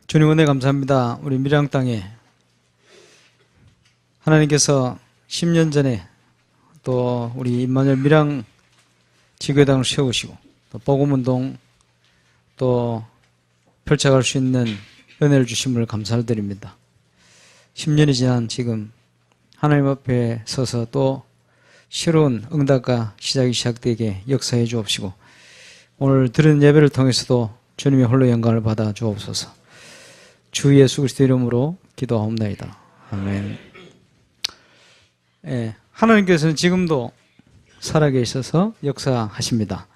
주님 은혜 감사합니다. 우리 밀양 땅에 하나님께서 10년 전에 또 우리 임마누엘 밀양 지교당을 세우시고 또 복음운동 또 펼쳐갈 수 있는 은혜를 주심을 감사를 드립니다. 10년이 지난 지금 하나님 앞에 서서 또 새로운 응답과 시작이 시작되게 역사해 주옵시고 오늘 드린 예배를 통해서도 주님의 홀로 영광을 받아 주옵소서. 주 예수 그리스도 이름으로 기도하옵나이다. 아멘. 예, 하나님께서는 지금도 살아계셔서 역사하십니다.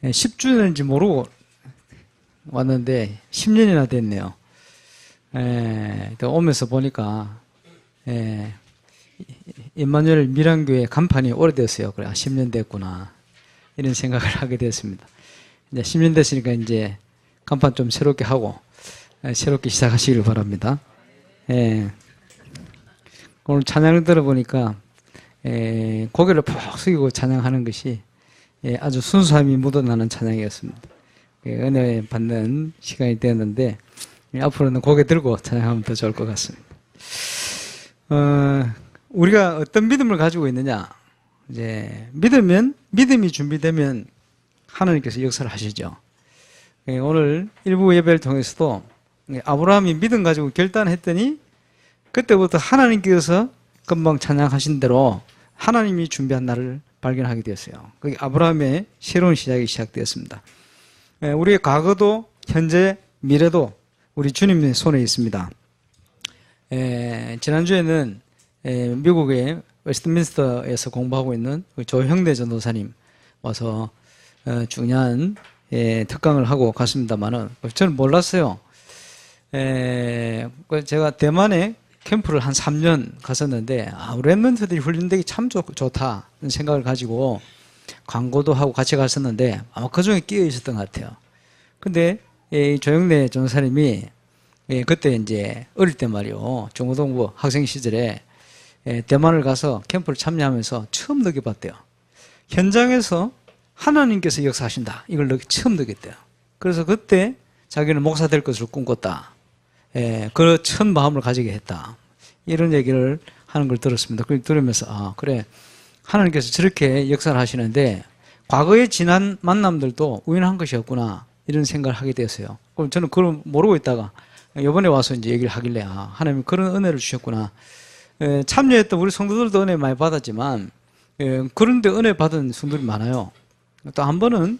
10주년인지 모르고 왔는데 10년이나 됐네요. 오면서 보니까 임마누엘 밀양교회 간판이 오래됐어요. 그래, 10년 됐구나 이런 생각을 하게 됐습니다. 이제 10년 됐으니까 이제 간판 좀 새롭게 하고 새롭게 시작하시길 바랍니다. 오늘 찬양을 들어보니까 고개를 푹 숙이고 찬양하는 것이 아주 순수함이 묻어나는 찬양이었습니다. 은혜 받는 시간이 되었는데 앞으로는 고개 들고 찬양하면 더 좋을 것 같습니다. 우리가 어떤 믿음을 가지고 있느냐? 이제 믿음이 준비되면 하나님께서 역사를 하시죠. 오늘 일부 예배를 통해서도 아브라함이 믿음 가지고 결단했더니 그때부터 하나님께서 금방 찬양하신 대로 하나님이 준비한 날을 발견하게 되었어요. 그게 아브라함의 새로운 시작이 시작되었습니다. 우리의 과거도 현재 미래도 우리 주님의 손에 있습니다. 지난주에는 미국의 웨스트민스터에서 공부하고 있는 조형대 전도사님 와서 중요한 특강을 하고 갔습니다만은 저는 몰랐어요. 제가 대만에 캠프를 한 3년 갔었는데 우리 랩런트들이 훈련되기 참 좋다 생각을 가지고 광고도 하고 같이 갔었는데 아마 그 중에 끼어 있었던 것 같아요. 근데 조영래 전사님이 그때 이제 어릴 때 말이요, 중고등부 학생 시절에 대만을 가서 캠프를 참여하면서 처음 느껴봤대요. 현장에서 하나님께서 역사하신다, 이걸 처음 느꼈대요. 그래서 그때 자기는 목사 될 것을 꿈꿨다. 그 첫 마음을 가지게 했다. 이런 얘기를 하는 걸 들었습니다. 그걸 들으면서 그래, 하나님께서 저렇게 역사를 하시는데 과거에 지난 만남들도 우연한 것이었구나 이런 생각을 하게 되었어요. 그럼 저는 그걸 모르고 있다가 이번에 와서 이제 얘기를 하길래 하나님이 그런 은혜를 주셨구나. 참여했던 우리 성도들도 은혜 많이 받았지만 그런데 은혜 받은 성도들이 많아요. 또 한 번은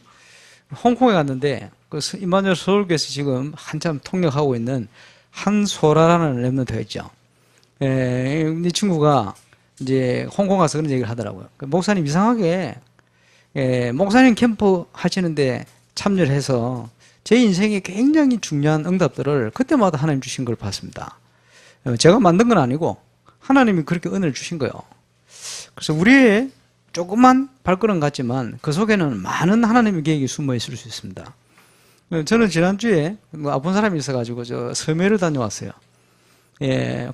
홍콩에 갔는데 그 임마누엘 서울교회에서 지금 한참 통역하고 있는 한소라라는 랩런트가 있죠. 이 친구가 이제 홍콩 가서 그런 얘기를 하더라고요. 목사님 이상하게 목사님 캠프 하시는데 참여를 해서 제 인생에 굉장히 중요한 응답들을 그때마다 하나님 주신 걸 봤습니다. 제가 만든 건 아니고 하나님이 그렇게 은혜를 주신 거예요. 그래서 우리의 조그만 발걸음 같지만 그 속에는 많은 하나님의 계획이 숨어 있을 수 있습니다. 저는 지난주에 아픈 사람이 있어가지고 저 섬해를 다녀왔어요.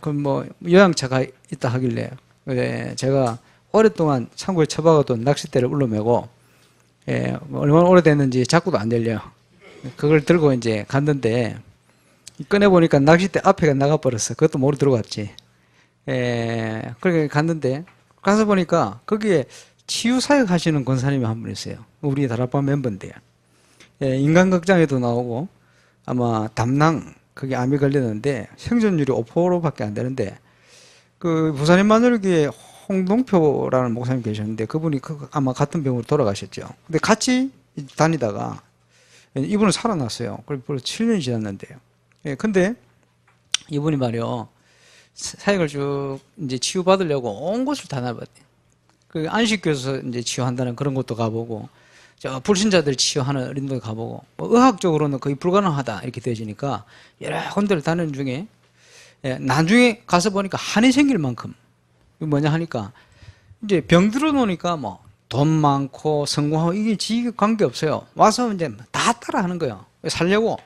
그럼 요양차가 있다 하길래 제가 오랫동안 창고에 처박아둔 낚싯대를 울러매고 얼마나 오래됐는지 자꾸도 안 열려요. 그걸 들고 이제 갔는데 꺼내보니까 낚싯대 앞에가 나가버렸어. 그것도 모르고 들어갔지. 그렇게 갔는데 가서 보니까 거기에 치유사역 하시는 권사님이 한 분 있어요. 우리 다락방 멤버인데요. 인간극장에도 나오고 아마 담낭 그게 암이 걸렸는데 생존율이 5%밖에 안 되는데 그 부산 임마누엘교회 홍동표라는 목사님 계셨는데 그분이 아마 같은 병으로 돌아가셨죠. 근데 같이 다니다가 이분은 살아났어요. 그리고 벌써 7년이 지났는데요. 근데 이분이 말이요, 사역을 쭉 이제 치유받으려고 온 곳을 다 나봤대요. 그 안식교에서 이제 치유한다는 그런 것도 가보고, 저 불신자들 치유하는 어린도 가보고, 의학적으로는 거의 불가능하다 이렇게 되어지니까 여러 군데를 다니는 중에 나중에 가서 보니까 한이 생길 만큼, 뭐냐 하니까 이제 병 들어놓으니까 돈 많고 성공하고 이게 지금 관계없어요. 와서 이제 다 따라하는 거예요. 살려고.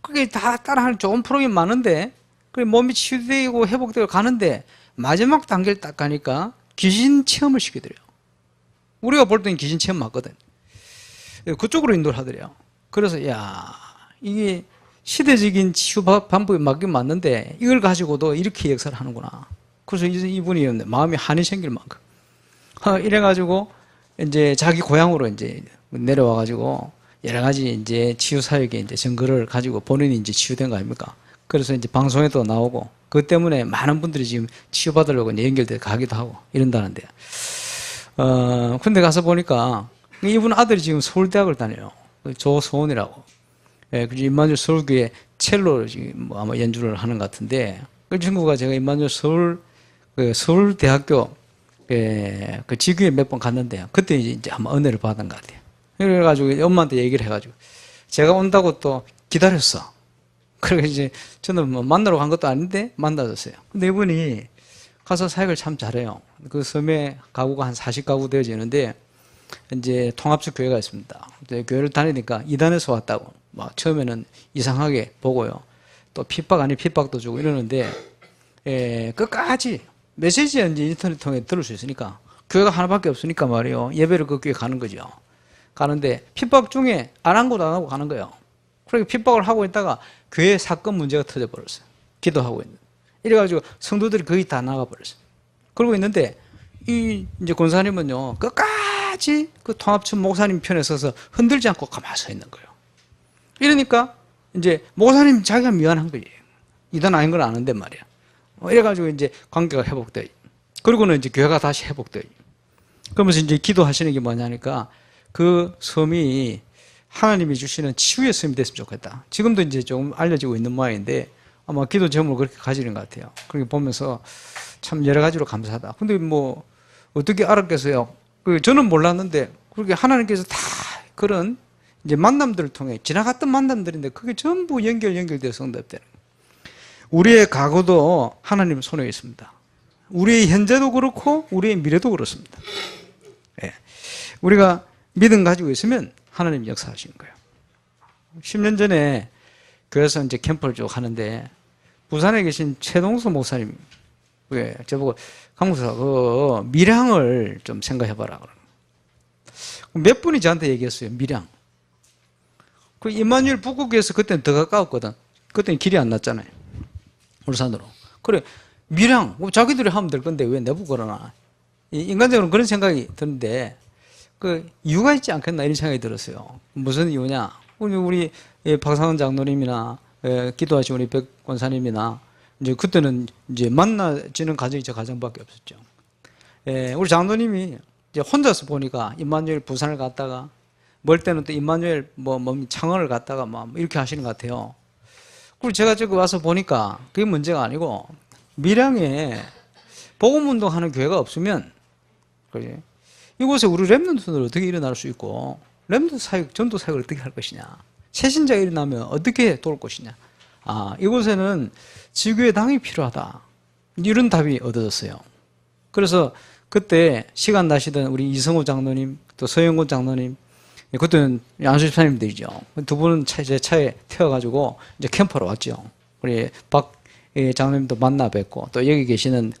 그게 다 따라하는 좋은 프로그램이 많은데 몸이 치유되고 회복되고 가는데 마지막 단계를 딱 가니까 귀신 체험을 시키더래요. 우리가 볼 때는 귀신 체험 맞거든. 그쪽으로 인도를 하더래요. 그래서 이게 시대적인 치유 방법이 맞긴 맞는데 이걸 가지고도 이렇게 역사를 하는구나. 그래서 이분이 마음이 한이 생길 만큼 이래가지고 이제 자기 고향으로 이제 내려와가지고 여러 가지 이제 치유 사역에 이제 증거를 가지고 본인이 이제 치유된 거 아닙니까? 그래서 이제 방송에도 나오고 그것 때문에 많은 분들이 지금 치유받으려고 이제 연결돼 가기도 하고 이런다는데 근데 가서 보니까 이분 아들이 지금 서울대학을 다녀요. 조소원이라고. 예, 그 임마누엘 서울교회 첼로 지금 뭐 아마 연주를 하는 것 같은데 그 친구가 제가 임마누엘 서울대학교 그 지교에 몇 번 갔는데요. 그때 이제 한번 은혜를 받은 것 같아요. 그래가지고 엄마한테 얘기를 해가지고 제가 온다고 또 기다렸어. 그래서 이제 저는 뭐 만나러 간 것도 아닌데 만나줬어요. 근데 이분이 가서 사역을 참 잘해요. 그 섬에 가구가 한 40가구 되어지는데 이제 통합적 교회가 있습니다. 교회를 다니니까 이단에서 왔다고 막 처음에는 이상하게 보고요. 또 핍박 아닌 핍박도 주고 이러는데 끝까지 메시지 이제 인터넷 통해 들을 수 있으니까 교회가 하나밖에 없으니까 말이에요. 예배를 그 교회 가는 거죠. 가는데 핍박 중에 아랑곳 안 하고 가는 거예요. 그렇게 핍박을 하고 있다가 교회 사건 문제가 터져버렸어요. 기도하고 있는. 이래가지고 성도들이 거의 다 나가버렸어요. 그러고 있는데 이제 권사님은요 끝까지 그 통합청 목사님 편에 서서 흔들지 않고 가만히 서 있는 거예요. 이러니까 이제 목사님 자기가 미안한 거예요. 이단 아닌 걸 아는데 말이야. 이래가지고 이제 관계가 회복돼요. 그리고는 이제 교회가 다시 회복돼요. 그러면서 이제 기도하시는 게 뭐냐니까 그 섬이 하나님이 주시는 치유의 섬이 됐으면 좋겠다. 지금도 이제 좀 알려지고 있는 모양인데 아마 기도 제목을 그렇게 가지는 것 같아요. 그렇게 보면서 참 여러 가지로 감사하다. 근데 뭐 어떻게 알았겠어요? 저는 몰랐는데 그렇게 하나님께서 다 그런 이제 만남들을 통해 지나갔던 만남들인데 그게 전부 연결돼서 응답되는 거예요. 우리의 과거도 하나님 손에 있습니다. 우리의 현재도 그렇고 우리의 미래도 그렇습니다. 예. 우리가 믿음 가지고 있으면 하나님 역사하시는 거예요. 10년 전에 교회에서 이제 캠프를 쭉 하는데 부산에 계신 최동수 목사님 저보고 강목사 그 밀양을 좀 생각해봐라. 몇 분이 저한테 얘기했어요. 밀양. 그 임마누엘 북극에서 그때는 더 가까웠거든. 그때는 길이 안 났잖아요. 울산으로. 그래 밀양 자기들이 하면 될 건데 왜 내부 걸어놔. 인간적으로 그런 생각이 드는데 그 이유가 있지 않겠나 이런 생각이 들었어요. 무슨 이유냐? 우리 박상원 장로님이나 기도하신 우리 백 권사님이나 이제 그때는 이제 만나지는 가정이 저 가정밖에 없었죠. 우리 장로님이 이제 혼자서 보니까 임마누엘 부산을 갔다가 멀 때는 또 임마누엘 뭐 창원을 갔다가 막 이렇게 하시는 것 같아요. 그리고 제가 저기 와서 보니까 그게 문제가 아니고 밀양에 복음운동하는 교회가 없으면 그래 이곳에 우리 렘넌트들 어떻게 일어날 수 있고 렘넌트 사역, 전도 사역을 어떻게 할 것이냐, 새신자가 일어나면 어떻게 도울 것이냐. 이곳에는 지교의 당이 필요하다. 이런 답이 얻어졌어요. 그래서 그때 시간 나시던 우리 이성호 장로님 또 서영곤 장로님 그때는 양수 집사님들이죠. 두 분은 제 차에 태워가지고 이제 캠퍼로 왔죠. 우리 박 장로님도 만나 뵙고 또 여기 계시는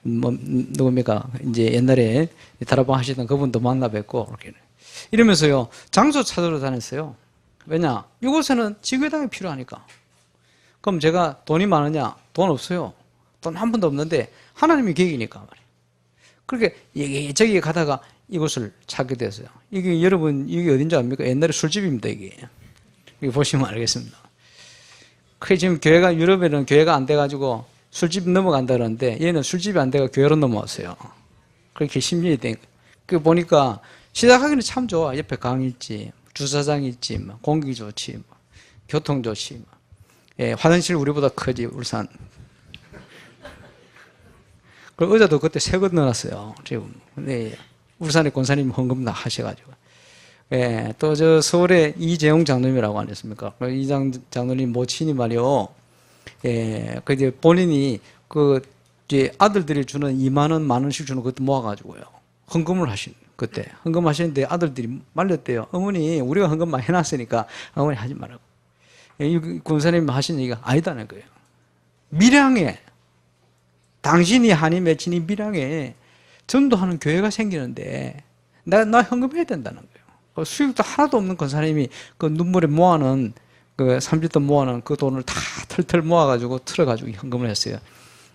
누굽니까 이제 옛날에 다락방 하시던 그분도 만나 뵙고 이렇게 이러면서요 장소 찾으러 다녔어요. 왜냐 이곳에는 지교당이 필요하니까. 그럼 제가 돈이 많으냐? 돈 없어요. 돈 한 푼도 없는데 하나님이 계획이니까 말이에요. 그렇게 여기 가다가 이곳을 찾게 됐어요. 이게 여러분 이게 어딘지 압니까? 옛날에 술집입니다 이게. 이거 보시면 알겠습니다. 그 지금 교회가 유럽에는 교회가 안 돼가지고 술집 넘어간다 그러는데 얘는 술집이 안 돼가 교회로 넘어왔어요. 그렇게 10년이 된 거예요. 그 보니까 시작하기는 참 좋아. 옆에 강 있지, 주차장 있지, 공기 좋지, 교통 좋지. 화장실 우리보다 크지 울산. 그 의자도 그때 새 거 넣어놨어요. 지금. 근데 울산의 권사님 헌금 다 하셔가지고. 또 저 서울에 이재용 장로님이라고 안 했습니까? 이 장로님 모친이 말이요. 그 이제 본인이 그 이제 아들들이 주는 2만 원, 1만 원씩 주는 것도 모아가지고요. 헌금을 하신 그때 헌금하시는데 아들들이 말렸대요. 어머니 우리가 헌금 많이 해놨으니까 어머니 하지 말라고. 이 권사님 하신 얘기가 아니다는 거예요. 밀양에 당신이 한이 맺힌 이 밀양에 전도하는 교회가 생기는데 나 헌금해야 된다는 거예요. 수입도 하나도 없는 권사님이 그 눈물에 모아놓은 그 30돈 모아놓은 그 돈을 다 털털 모아가지고 틀어가지고 현금을 했어요.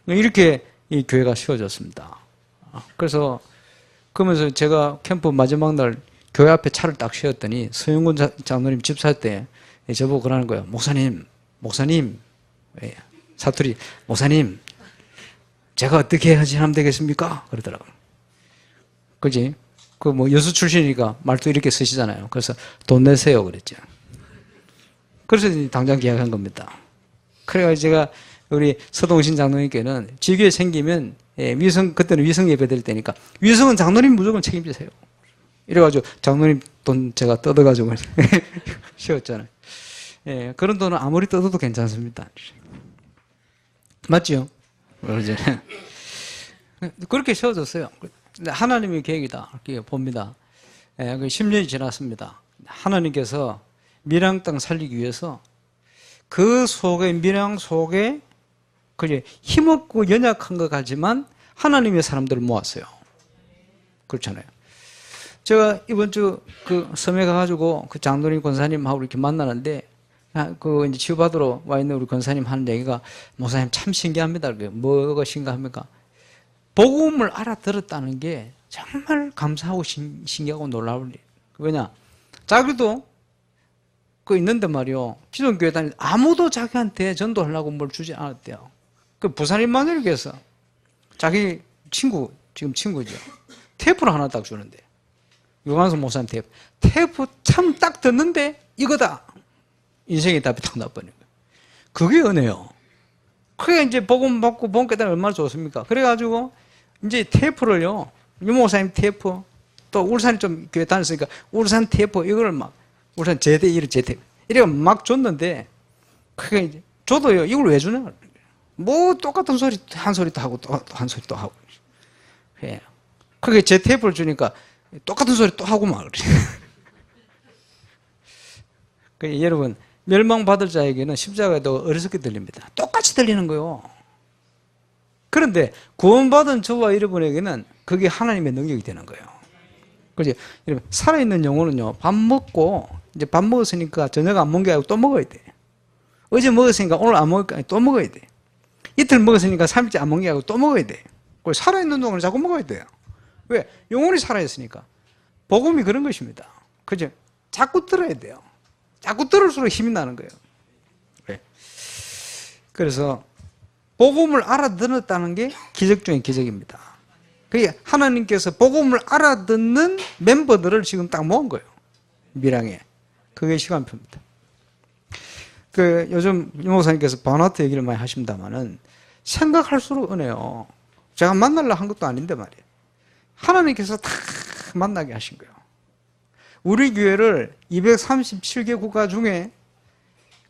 이렇게 이 교회가 세워졌습니다. 그래서 그러면서 제가 캠프 마지막 날 교회 앞에 차를 딱 세웠더니 서영군 장로님 집사 때 저보고 그러는 거예요. 목사님, 사투리, 목사님, 제가 어떻게 하시면 되겠습니까? 그러더라고요. 그지? 그 뭐 여수 출신이니까 말도 이렇게 쓰시잖아요. 그래서 돈 내세요. 그랬죠. 그래서 당장 계약한 겁니다. 그래가지고 제가 우리 서동신 장로님께는 지교에 생기면 그때는 위성 예배 드릴 때니까 위성은 장로님 무조건 책임지세요. 이래가지고 장로님 돈 제가 뜯어가지고 쉬었잖아요. 예, 그런 돈은 아무리 뜯어도 괜찮습니다. 맞죠? 그러죠. 그렇게 세워졌어요. 하나님의 계획이다. 이렇게 봅니다. 예, 10년이 지났습니다. 하나님께서 밀양 땅 살리기 위해서 그 속에, 밀양 속에 힘없고 연약한 것 같지만 하나님의 사람들을 모았어요. 그렇잖아요. 제가 이번 주 그 섬에 가가지고 그 장로님 권사님하고 이렇게 만나는데 그 이제 치유받으러 와 있는 우리 권사님 하는 얘기가 목사님 참 신기합니다. 뭐가 신기합니까? 복음을 알아들었다는 게 정말 감사하고 신기하고 놀라울 일. 왜냐? 자기도 그 있는데 말이요. 기존교회 다니 아무도 자기한테 전도하려고 뭘 주지 않았대요. 그 부산 임마누엘교회에서 자기 친구, 지금 친구죠. 테이프를 하나 딱 주는데. 유관순 목사님 테이프 참 딱 듣는데 이거다. 인생의 답이 딱 나버린 거예요. 그게 은혜요. 그게 이제 복음 받고 복음 깨달으면 얼마나 좋습니까? 그래가지고 이제 테이프를요. 유 목사님 테이프 또 울산 좀 교회 다녔으니까 울산 테이프 이걸 막 울산 제대 이런 제대 이래 막 줬는데 그게 이제 저도요 이걸 왜 주냐? 뭐 똑같은 소리 한 소리 또 하고 또 한 소리 또 하고. 예. 그게 제 테이프를 주니까 똑같은 소리 또 하고 막 그래. 그 여러분 멸망받을 자에게는 십자가도 어리석게 들립니다. 똑같이 들리는 거예요. 그런데 구원받은 저와 여러분에게는 그게 하나님의 능력이 되는 거예요. 그지? 여러분 살아있는 영혼은요 밥 먹고 이제 밥 먹었으니까 저녁 안 먹은 게 아니고 또 먹어야 돼. 어제 먹었으니까 오늘 안 먹을 거 아니고 또 먹어야 돼. 이틀 먹었으니까 3일째 안 먹은 게 아니고 또 먹어야 돼. 살아있는 동안은 자꾸 먹어야 돼요. 왜? 영혼이 살아있으니까. 복음이 그런 것입니다. 그죠? 자꾸 들어야 돼요. 자꾸 들을수록 힘이 나는 거예요. 네. 그래서 복음을 알아들었다는 게 기적 중의 기적입니다. 그게 하나님께서 복음을 알아듣는 멤버들을 지금 딱 모은 거예요. 밀양에. 그게 시간표입니다. 그 요즘 유 목사님께서 바나트 얘기를 많이 하십니다만은 생각할수록 은혜요. 제가 만나려고 한 것도 아닌데 말이에요. 하나님께서 다 만나게 하신 거예요. 우리 교회를 237개 국가 중에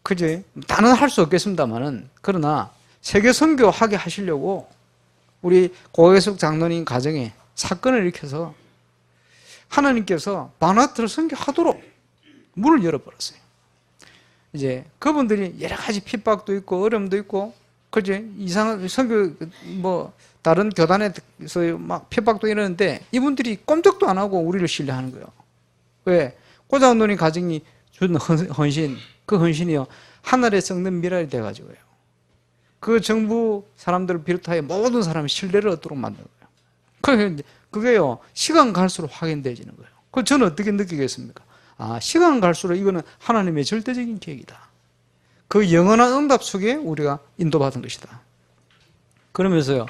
그지 다는 할 수 없겠습니다만은 그러나 세계 선교하게 하시려고 우리 고혜숙 장로님 가정에 사건을 일으켜서 하나님께서 바나트를 선교하도록 문을 열어버렸어요. 이제 그분들이 여러 가지 핍박도 있고 어려움도 있고 그지 이상한 선교 뭐 다른 교단에서 막 핍박도 이러는데 이분들이 꼼짝도 안 하고 우리를 신뢰하는 거예요. 왜? 고장노님 가정이 준 헌신, 그 헌신이요 하늘에 썩는 미랄이 돼가지고요. 그 정부 사람들을 비롯하여 모든 사람이 신뢰를 얻도록 만든 거예요. 그게요 시간 갈수록 확인되어지는 거예요. 그 저는 어떻게 느끼겠습니까? 아, 시간 갈수록 이거는 하나님의 절대적인 계획이다. 그 영원한 응답 속에 우리가 인도받은 것이다. 그러면서요,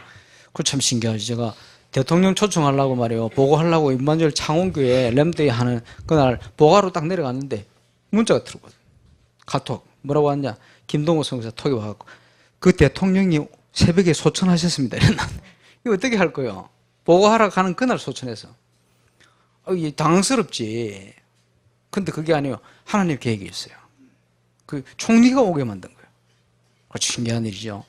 그 참 신기하지. 제가 대통령 초청하려고 말이에요. 보고하려고 임마누엘 창원교회 램데이 하는 그날 보고하러 딱 내려갔는데 문자가 들어오거든. 카톡. 뭐라고 왔냐? 김동호 선교사 톡이 와갖고 그 대통령이 새벽에 소천하셨습니다. 이거 어떻게 할 거예요? 보고하러 가는 그날 소천해서. 이게 당황스럽지. 근데 그게 아니에요. 하나님 계획이 있어요. 그 총리가 오게 만든 거예요. 아주 신기한 일이죠.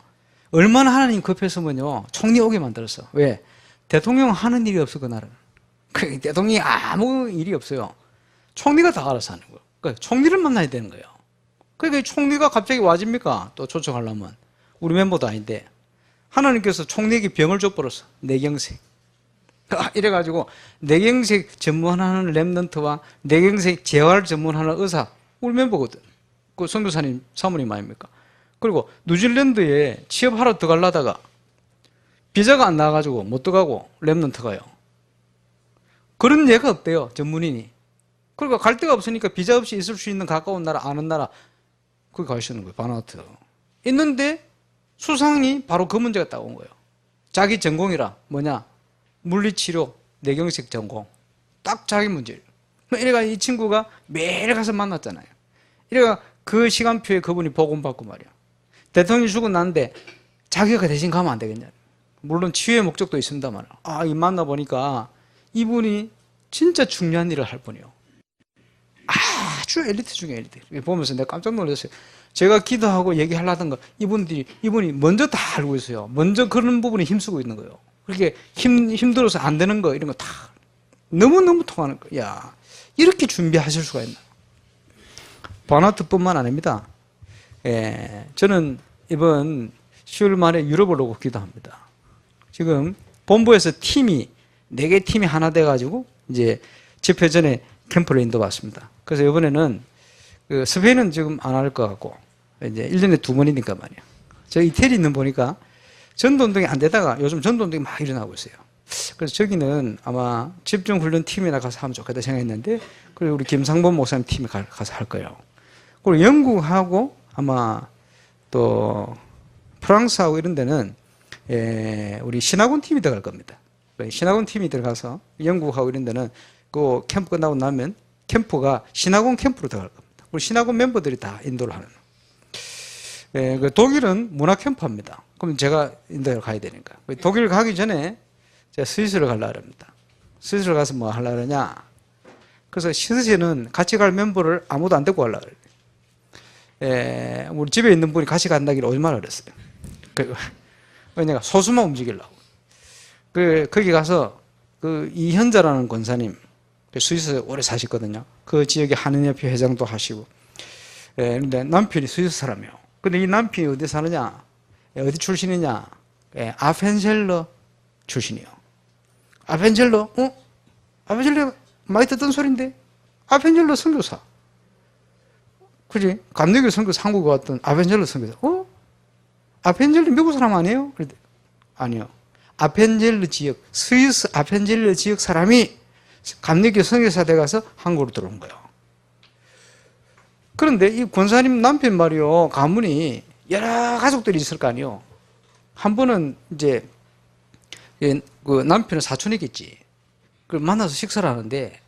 얼마나 하나님 급했으면요. 총리 오게 만들었어. 왜? 대통령 하는 일이 없어, 그날은. 그 대통령이 아무 일이 없어요. 총리가 다 알아서 하는 거예요. 그러니까 총리를 만나야 되는 거예요. 그러니까 총리가 갑자기 와집니까? 또 초청하려면. 우리 멤버도 아닌데. 하나님께서 총리에게 병을 줘버렸어. 뇌경색. 이래가지고 뇌경색 전문하는 랩런트와 뇌경색 재활 전문하는 의사 우리 멤버거든. 그 선교사님 사모님 아닙니까? 그리고 뉴질랜드에 취업하러 들어가려다가 비자가 안 나와가지고 못 들어가고 랩런트 가요. 그런 예가 없대요, 전문인이. 그러니까 갈 데가 없으니까 비자 없이 있을 수 있는 가까운 나라, 아는 나라, 거기 가시는 거예요, 바누아투. 있는데 수상이 바로 그 문제가 딱 온 거예요. 자기 전공이라 뭐냐? 물리치료, 뇌경색 전공. 딱 자기 문제예요. 이래가 이 친구가 매일 가서 만났잖아요. 이래가 그 시간표에 그분이 복음받고 말이야. 대통령이 죽고 났는데 자기가 대신 가면 안 되겠냐. 물론 치유의 목적도 있습니다만, 이 만나보니까 이분이 진짜 중요한 일을 할 분이요. 아주 엘리트 중에 엘리트. 보면서 내가 깜짝 놀랐어요. 제가 기도하고 얘기하려던 거, 이분이 먼저 다 알고 있어요. 먼저 그런 부분에 힘쓰고 있는 거예요. 그렇게 힘들어서 안 되는 거, 이런 거 다 너무너무 통하는 거. 야, 이렇게 준비하실 수가 있나. 바누아투뿐만 아닙니다. 저는 이번 10월 말에 유럽을 오고 기도합니다. 지금 본부에서 팀이 4개 팀이 하나 돼가지고 이제 집회 전에 캠프를 인도받습니다. 그래서 이번에는 그 스페인은 지금 안 할 것 같고 이제 1년에 2번이니까 말이야. 저 이태리 있는 보니까 전도운동이 안 되다가 요즘 전도운동이 막 일어나고 있어요. 그래서 저기는 아마 집중훈련 팀이나 가서 하면 좋겠다 생각했는데, 그리고 우리 김상범 목사님 팀이 가서 할 거예요. 그리고 영국하고 아마 또 프랑스하고 이런 데는 우리 신학원 팀이 들어갈 겁니다. 신학원 팀이 들어가서 영국하고 이런 데는 그 캠프 끝나고 나면 캠프가 신학원 캠프로 들어갈 겁니다. 우리 신학원 멤버들이 다 인도를 하는. 그 독일은 문화 캠프 합니다. 그럼 제가 인도에 가야 되니까. 독일 가기 전에 제가 스위스를 가려고 합니다. 스위스를 가서 뭐 하려고 하냐. 그래서 스위스는 같이 갈 멤버를 아무도 안 데리고 가려고 그래요. 우리 집에 있는 분이 같이 간다기를 얼마나 그랬어요. 왜냐면 소수만 움직이려고. 거기 가서 그 이현자라는 권사님, 스위스 오래 사셨거든요. 그 지역에 한인협회 회장도 하시고. 그런데 남편이 스위스 사람이에요. 근데 이 남편이 어디 사느냐? 어디 출신이냐? 아펜젤러 출신이요. 아펜젤러? 아펜젤러 많이 듣던 소리인데? 아펜젤러 선교사. 그지? 감리교 선교사 한국에 왔던 아펜젤러 선교사. 아펜젤러 미국 사람 아니에요? 그랬더니 아니요. 아펜젤러 지역, 스위스 아펜젤러 지역 사람이 감리교 선교사 돼 가서 한국으로 들어온 거예요. 그런데 이 권사님 남편 말이요, 가문이 여러 가족들이 있을 거 아니에요. 한 번은 이제 그 남편은 사촌이겠지. 그걸 만나서 식사를 하는데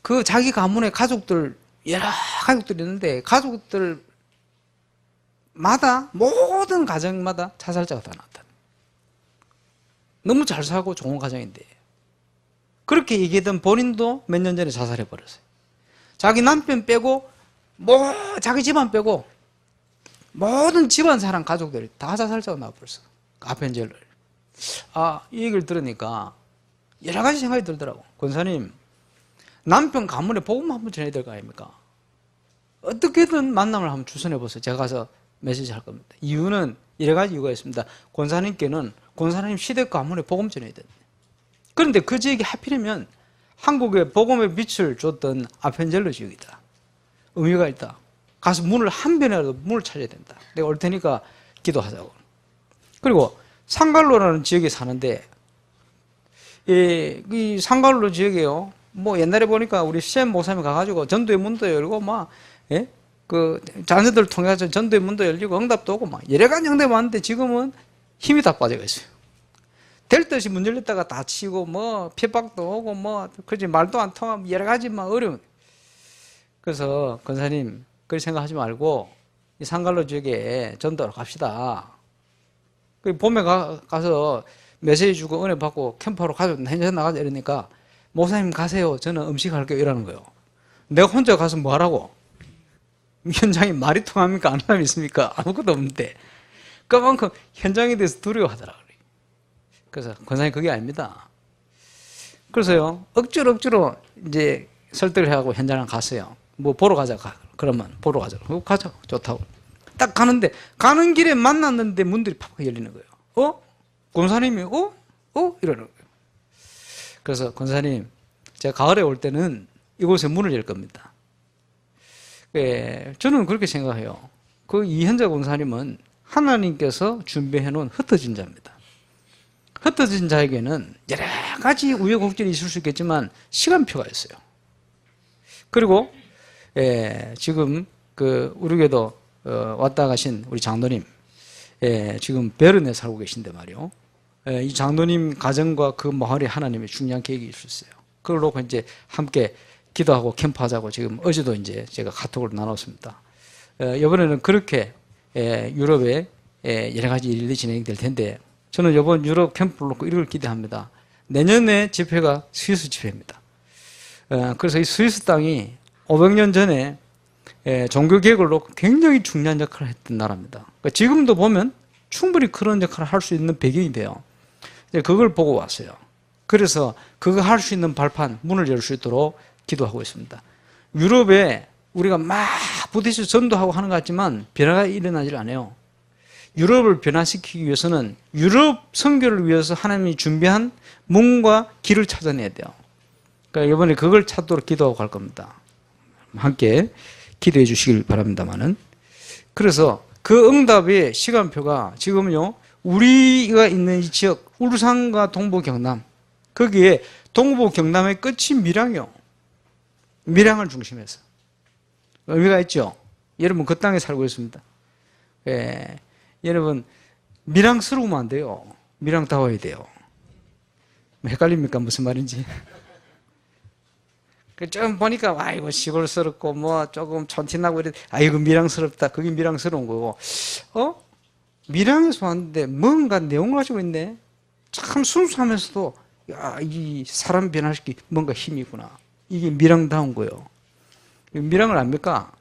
그 자기 가문의 가족들 여러 가족들이 있는데 가족들마다 모든 가정마다 자살자가 다 나왔다. 너무 잘 살고 좋은 가정인데 그렇게 얘기했던 본인도 몇 년 전에 자살해버렸어요. 자기 남편 빼고 자기 집안 빼고 모든 집안 사람 가족들이 다 자살자가 나와버렸어. 아펜젤러. 이 얘기를 들으니까 여러 가지 생각이 들더라고. 권사님, 남편 가문에 복음 한번 전해야 될 거 아닙니까? 어떻게든 만남을 한번 주선해보세요. 제가 가서 메시지 할 겁니다. 이유는 여러 가지 이유가 있습니다. 권사님께는 권사님 시대 가문에 복음 전해야 된다. 그런데 그 지역이 하필이면 한국에 복음의 빛을 줬던 아펜젤러 지역이다. 의미가 있다. 가서 문을 한 변이라도 문을 찾아야 된다. 내가 올 테니까 기도하자고. 그리고 상갈로라는 지역에 사는데 이 상갈로 지역에요. 뭐 옛날에 보니까 우리 시엠 목사님 가가지고 전도의 문도 열고 그 자녀들 통해서 전도의 문도 열리고 응답도 오고 막 여러 가지 응답이 왔는데 지금은 힘이 다 빠져 있어요. 될 듯이 문 열렸다가 다치고 뭐 핍박도 오고 뭐 그지 말도 안 통하고 여러 가지 막 어려운. 그래서 권사님 그렇게 생각하지 말고 이 상갈로 지역에 전도하러 갑시다. 그 봄에 가서 메시지 주고 은혜 받고 캠프하러 가서 현장 나가자 이러니까 목사님 가세요. 저는 음식 할게요. 이러는 거예요. 내가 혼자 가서 뭐 하라고? 현장에 말이 통합니까? 안 사람이 있습니까? 아무것도 없는데. 그만큼 현장에 대해서 두려워하더라고요. 그래서 권사님 그게 아닙니다. 그래서요, 억지로 이제 설득을 해가고 현장을 갔어요. 뭐 보러 가자. 그러면 보러 가자. 가자. 좋다고. 딱 가는데, 가는 길에 만났는데 문들이 팍팍 열리는 거예요. 권사님이, 이러는 거예요. 그래서 권사님, 제가 가을에 올 때는 이곳에 문을 열 겁니다. 예, 저는 그렇게 생각해요. 그 이현자 권사님은 하나님께서 준비해 놓은 흩어진 자입니다. 흩어진 자에게는 여러 가지 우여곡절이 있을 수 있겠지만 시간표가 있어요. 그리고 지금 우리 교도 왔다 가신 우리 장로님, 지금 베른에 살고 계신데 말이요. 이 장로님 가정과 그 마을에 하나님의 중요한 계획이 있었어요. 그걸 놓고 이제 함께 기도하고 캠프하자고 지금 어제도 이제 제가 카톡을 나눴습니다. 이번에는 그렇게 유럽에 여러 가지 일이 진행될 텐데 저는 이번 유럽 캠프를 놓고 이걸 기대합니다. 내년에 집회가 스위스 집회입니다. 그래서 이 스위스 땅이 500년 전에 종교 개혁을 놓고 굉장히 중요한 역할을 했던 나라입니다. 그러니까 지금도 보면 충분히 그런 역할을 할 수 있는 배경이 돼요. 그걸 보고 왔어요. 그래서 그거 할 수 있는 발판, 문을 열 수 있도록 기도하고 있습니다. 유럽에 우리가 막 부딪혀 전도하고 하는 것 같지만 변화가 일어나질 않아요. 유럽을 변화시키기 위해서는 유럽 선교를 위해서 하나님이 준비한 문과 길을 찾아내야 돼요. 그러니까 이번에 그걸 찾도록 기도하고 갈 겁니다. 함께 기도해 주시길 바랍니다만은. 그래서 그 응답의 시간표가 지금은요, 우리가 있는 이 지역, 울산과 동부 경남, 거기에 동부 경남의 끝이 밀양이요. 밀양을 중심해서. 의미가 있죠? 여러분 그 땅에 살고 있습니다. 여러분 밀양스러우면 안 돼요. 밀양다워야 돼요. 헷갈립니까? 무슨 말인지. 좀 보니까 아이고 시골스럽고 뭐 조금 촌티나고 이래. 아이고 밀양스럽다. 그게 밀양스러운 거고. 밀양에서 왔는데 뭔가 내용을 가지고 있네. 참 순수하면서도 야, 이 사람 변화시키 뭔가 힘이 있구나. 이게 밀양다운 거예요. 밀양을 압니까?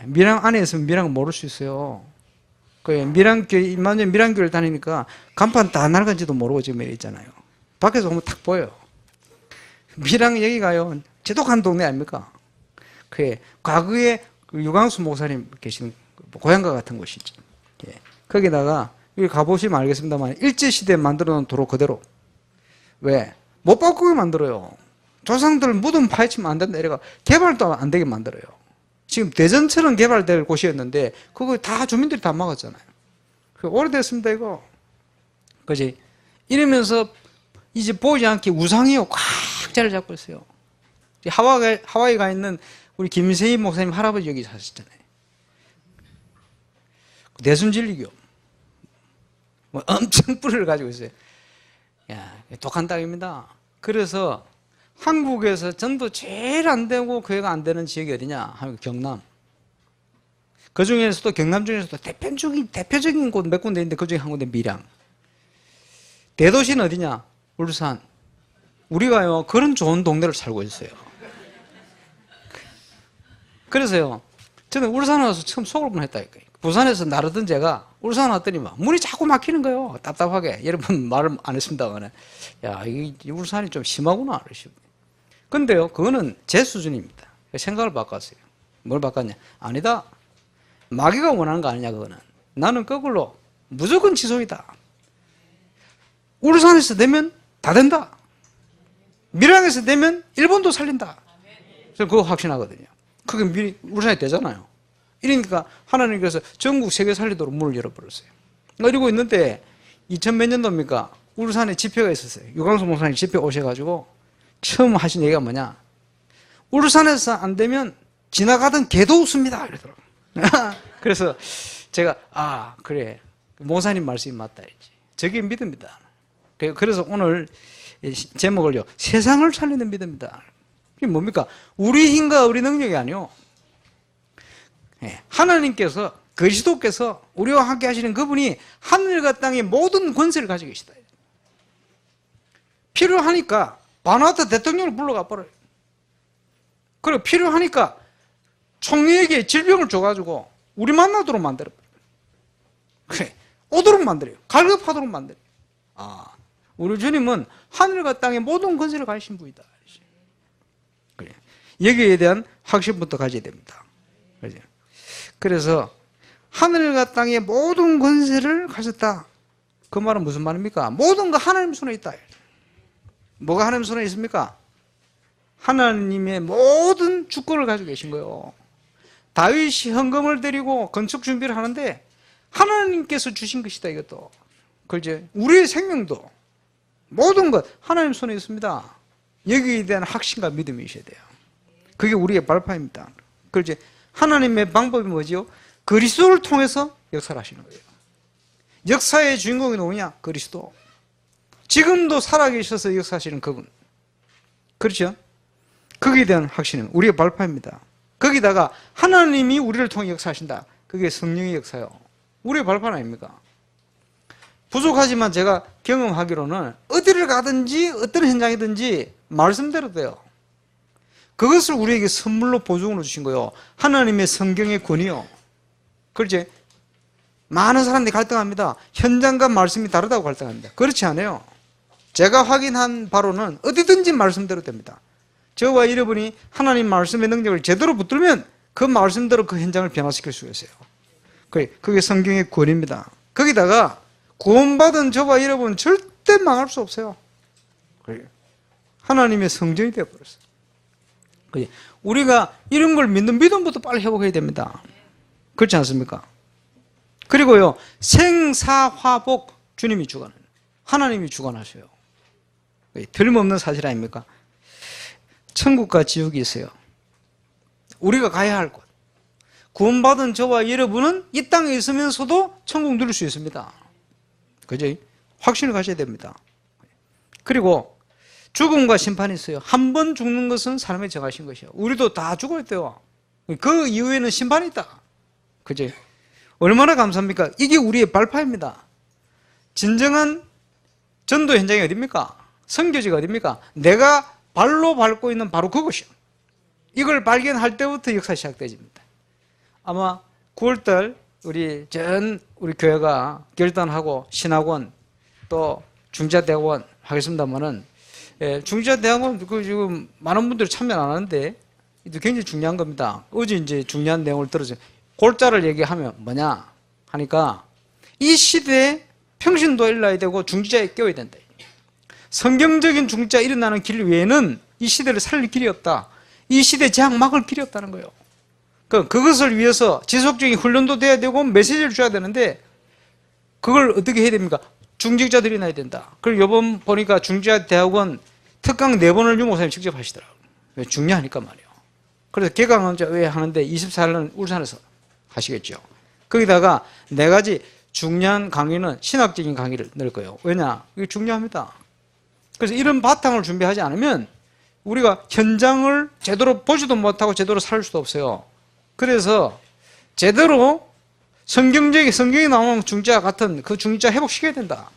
밀양 안에 있으면 밀양을 모를 수 있어요. 밀양교회, 만약에 밀양교회를 다니니까 간판 다 낡은지도 모르고 지금 있잖아요. 밖에서 보면 딱 보여요. 밀양 여기가요, 지독한 동네 아닙니까? 과거에 유광수 목사님 계신 고향과 같은 곳이죠. 거기다가, 여기 가보시면 알겠습니다만, 일제시대에 만들어 놓은 도로 그대로. 왜? 못 바꾸게 만들어요. 조상들 무덤 파헤치면 안 된다. 이래가 개발도 안 되게 만들어요. 지금 대전처럼 개발될 곳이었는데 그거 다 주민들이 다 막았잖아요. 오래됐습니다 이거. 그지? 이러면서 이제 보이지 않게 우상이요 꽉 자리 잡고 있어요. 하와이 가 있는 우리 김세희 목사님 할아버지 여기 사셨잖아요. 내순진리교 뭐 엄청 뿌리를 가지고 있어요. 야, 독한 땅입니다. 그래서 한국에서 전도 제일 안 되고 교회가 안 되는 지역이 어디냐 하면 경남. 그 중에서도 경남 중에서도 대표적인 곳 몇 군데 있는데 그 중에 한 군데 밀양. 대도시는 어디냐? 울산. 우리가요 그런 좋은 동네를 살고 있어요. 그래서요 저는 울산 와서 처음 속을 뻔했다니까요. 부산에서 나르던 제가 울산 왔더니 막 문이 자꾸 막히는 거예요. 답답하게. 여러분 말을 안 했습니다만, 야, 이 울산이 좀 심하구나. 근데요, 그거는 제 수준입니다. 생각을 바꿨어요. 뭘 바꿨냐? 아니다. 마귀가 원하는 거 아니냐, 그거는. 나는 거꾸로 무조건 지속이다. 울산에서 되면 다 된다. 밀양에서 되면 일본도 살린다. 저는 그거 확신하거든요. 그게 울산이 되잖아요. 이러니까 하나님께서 전국 세계 살리도록 문을 열어버렸어요. 그리고 있는데 2000 몇 년도입니까? 울산에 집회가 있었어요. 유광수 목사님 집회 오셔가지고 처음 하신 얘기가 뭐냐? 울산에서 안 되면 지나가던 개도 웃습니다. 이러더라고요. 그래서 제가 그래 목사님 말씀이 맞다 했지. 저게 믿음이다. 그래서 오늘 제목을요 세상을 살리는 믿음이다. 이게 뭡니까? 우리 힘과 우리 능력이 아니요. 하나님께서 그리스도께서 우리와 함께 하시는 그분이 하늘과 땅의 모든 권세를 가지고 계시다. 필요하니까 바누아투 대통령을 불러가 버려요. 그리고 필요하니까 총리에게 질병을 줘가지고 우리 만나도록 만들어요. 그래, 오도록 만들어요. 갈급하도록 만들어요. 우리 주님은 하늘과 땅의 모든 권세를 가지신 분이다. 그래. 여기에 대한 확신부터 가져야 됩니다. 그래서 하늘과 땅의 모든 권세를 가졌다. 그 말은 무슨 말입니까? 모든 거 하나님 손에 있다. 뭐가 하나님 손에 있습니까? 하나님의 모든 주권을 가지고 계신 거예요. 다윗이 헌금을 드리고 건축 준비를 하는데 하나님께서 주신 것이다, 이것도. 그렇지? 우리의 생명도 모든 것 하나님 손에 있습니다. 여기에 대한 확신과 믿음이 있어야 돼요. 그게 우리의 발판입니다. 그렇지? 하나님의 방법이 뭐지요? 그리스도를 통해서 역사를 하시는 거예요. 역사의 주인공이 누구냐? 그리스도. 지금도 살아계셔서 역사하시는 그분. 그렇죠? 거기에 대한 확신은 우리의 발판입니다. 거기다가 하나님이 우리를 통해 역사하신다. 그게 성령의 역사요. 우리의 발판 아닙니까? 부족하지만 제가 경험하기로는 어디를 가든지 어떤 현장이든지 말씀대로 돼요. 그것을 우리에게 선물로 보증으로 주신 거예요. 하나님의 성경의 권위요. 그렇지? 많은 사람들이 갈등합니다. 현장과 말씀이 다르다고 갈등합니다. 그렇지 않아요. 제가 확인한 바로는 어디든지 말씀대로 됩니다. 저와 여러분이 하나님 말씀의 능력을 제대로 붙들면 그 말씀대로 그 현장을 변화시킬 수 있어요. 그게 성경의 권위입니다. 거기다가 구원받은 저와 여러분은 절대 망할 수 없어요. 하나님의 성전이 되어버렸어요. 우리가 이런 걸 믿는 믿음부터 빨리 회복해야 됩니다. 그렇지 않습니까? 그리고요, 생사화복 주님이 주관해요. 하나님이 주관하셔요. 틀림없는 사실 아닙니까? 천국과 지옥이 있어요. 우리가 가야 할 곳. 구원받은 저와 여러분은 이 땅에 있으면서도 천국 누릴 수 있습니다. 그죠? 확신을 가져야 됩니다. 그리고 죽음과 심판이 있어요. 한 번 죽는 것은 사람이 정하신 것이에요. 우리도 다 죽어야 돼요. 그 이후에는 심판이 있다. 그죠? 얼마나 감사합니까? 이게 우리의 발판입니다. 진정한 전도 현장이 어디입니까? 선교지가 어디입니까? 내가 발로 밟고 있는 바로 그것이요. 이걸 발견할 때부터 역사 시작되집니다. 아마 9월달 우리 교회가 결단하고 신학원 또 중자대학원 하겠습니다만은, 중자대학원 지금 많은 분들이 참여 안 하는데 이도 굉장히 중요한 겁니다. 어제 이제 중요한 내용을 들었어요. 골자를 얘기하면 뭐냐 하니까 이 시대에 평신도 일어나야 되고 중지자에 깨워야 된다. 성경적인 중지자 일어나는 길 외에는 이 시대를 살릴 길이 없다. 이 시대 재앙 막을 길이 없다는 거예요. 그것을 위해서 지속적인 훈련도 돼야 되고 메시지를 줘야 되는데 그걸 어떻게 해야 됩니까? 중직자들이 나야 된다. 그리고 이번 보니까 중지자 대학원 특강 4번을 유 목사님 직접 하시더라고요. 중요하니까 말이에요. 그래서 개강은 왜 하는데 24일은 울산에서 하시겠죠. 거기다가 4가지 중요한 강의는 신학적인 강의를 넣을 거예요. 왜냐? 이게 중요합니다. 그래서 이런 바탕을 준비하지 않으면 우리가 현장을 제대로 보지도 못하고 제대로 살 수도 없어요. 그래서 제대로 성경에 나오는 중지자 같은 그 중지자 회복시켜야 된다.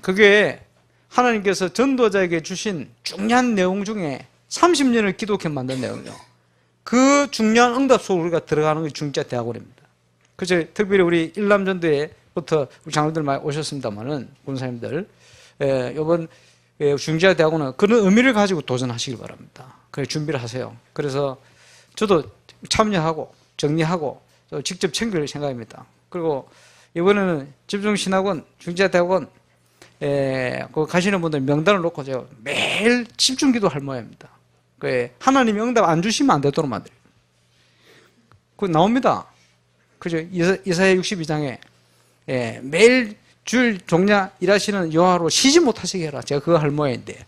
그게 하나님께서 전도자에게 주신 중요한 내용 중에 30년을 기독해 만든 내용이요. 그 중요한 응답 속으로 우리가 들어가는 게 중지자 대학원입니다. 그래서 특별히 우리 일남전도에부터 우리 장로들 많이 오셨습니다만은 군사님들 이번 중지자 대학원은 그런 의미를 가지고 도전하시길 바랍니다. 그래 준비를 하세요. 그래서 저도 참여하고 정리하고 또 직접 챙길 생각입니다. 그리고 이번에는 집중신학원, 중지자대학원 그 가시는 분들 명단을 놓고 제가 매일 집중기도 할 모양입니다. 하나님이 응답 안 주시면 안 되도록 만들어요. 그거 나옵니다. 그죠? 이사야 62장에 매일 주일 종냐 일하시는 여호와로 쉬지 못하시게 해라. 제가 그거 할 모양인데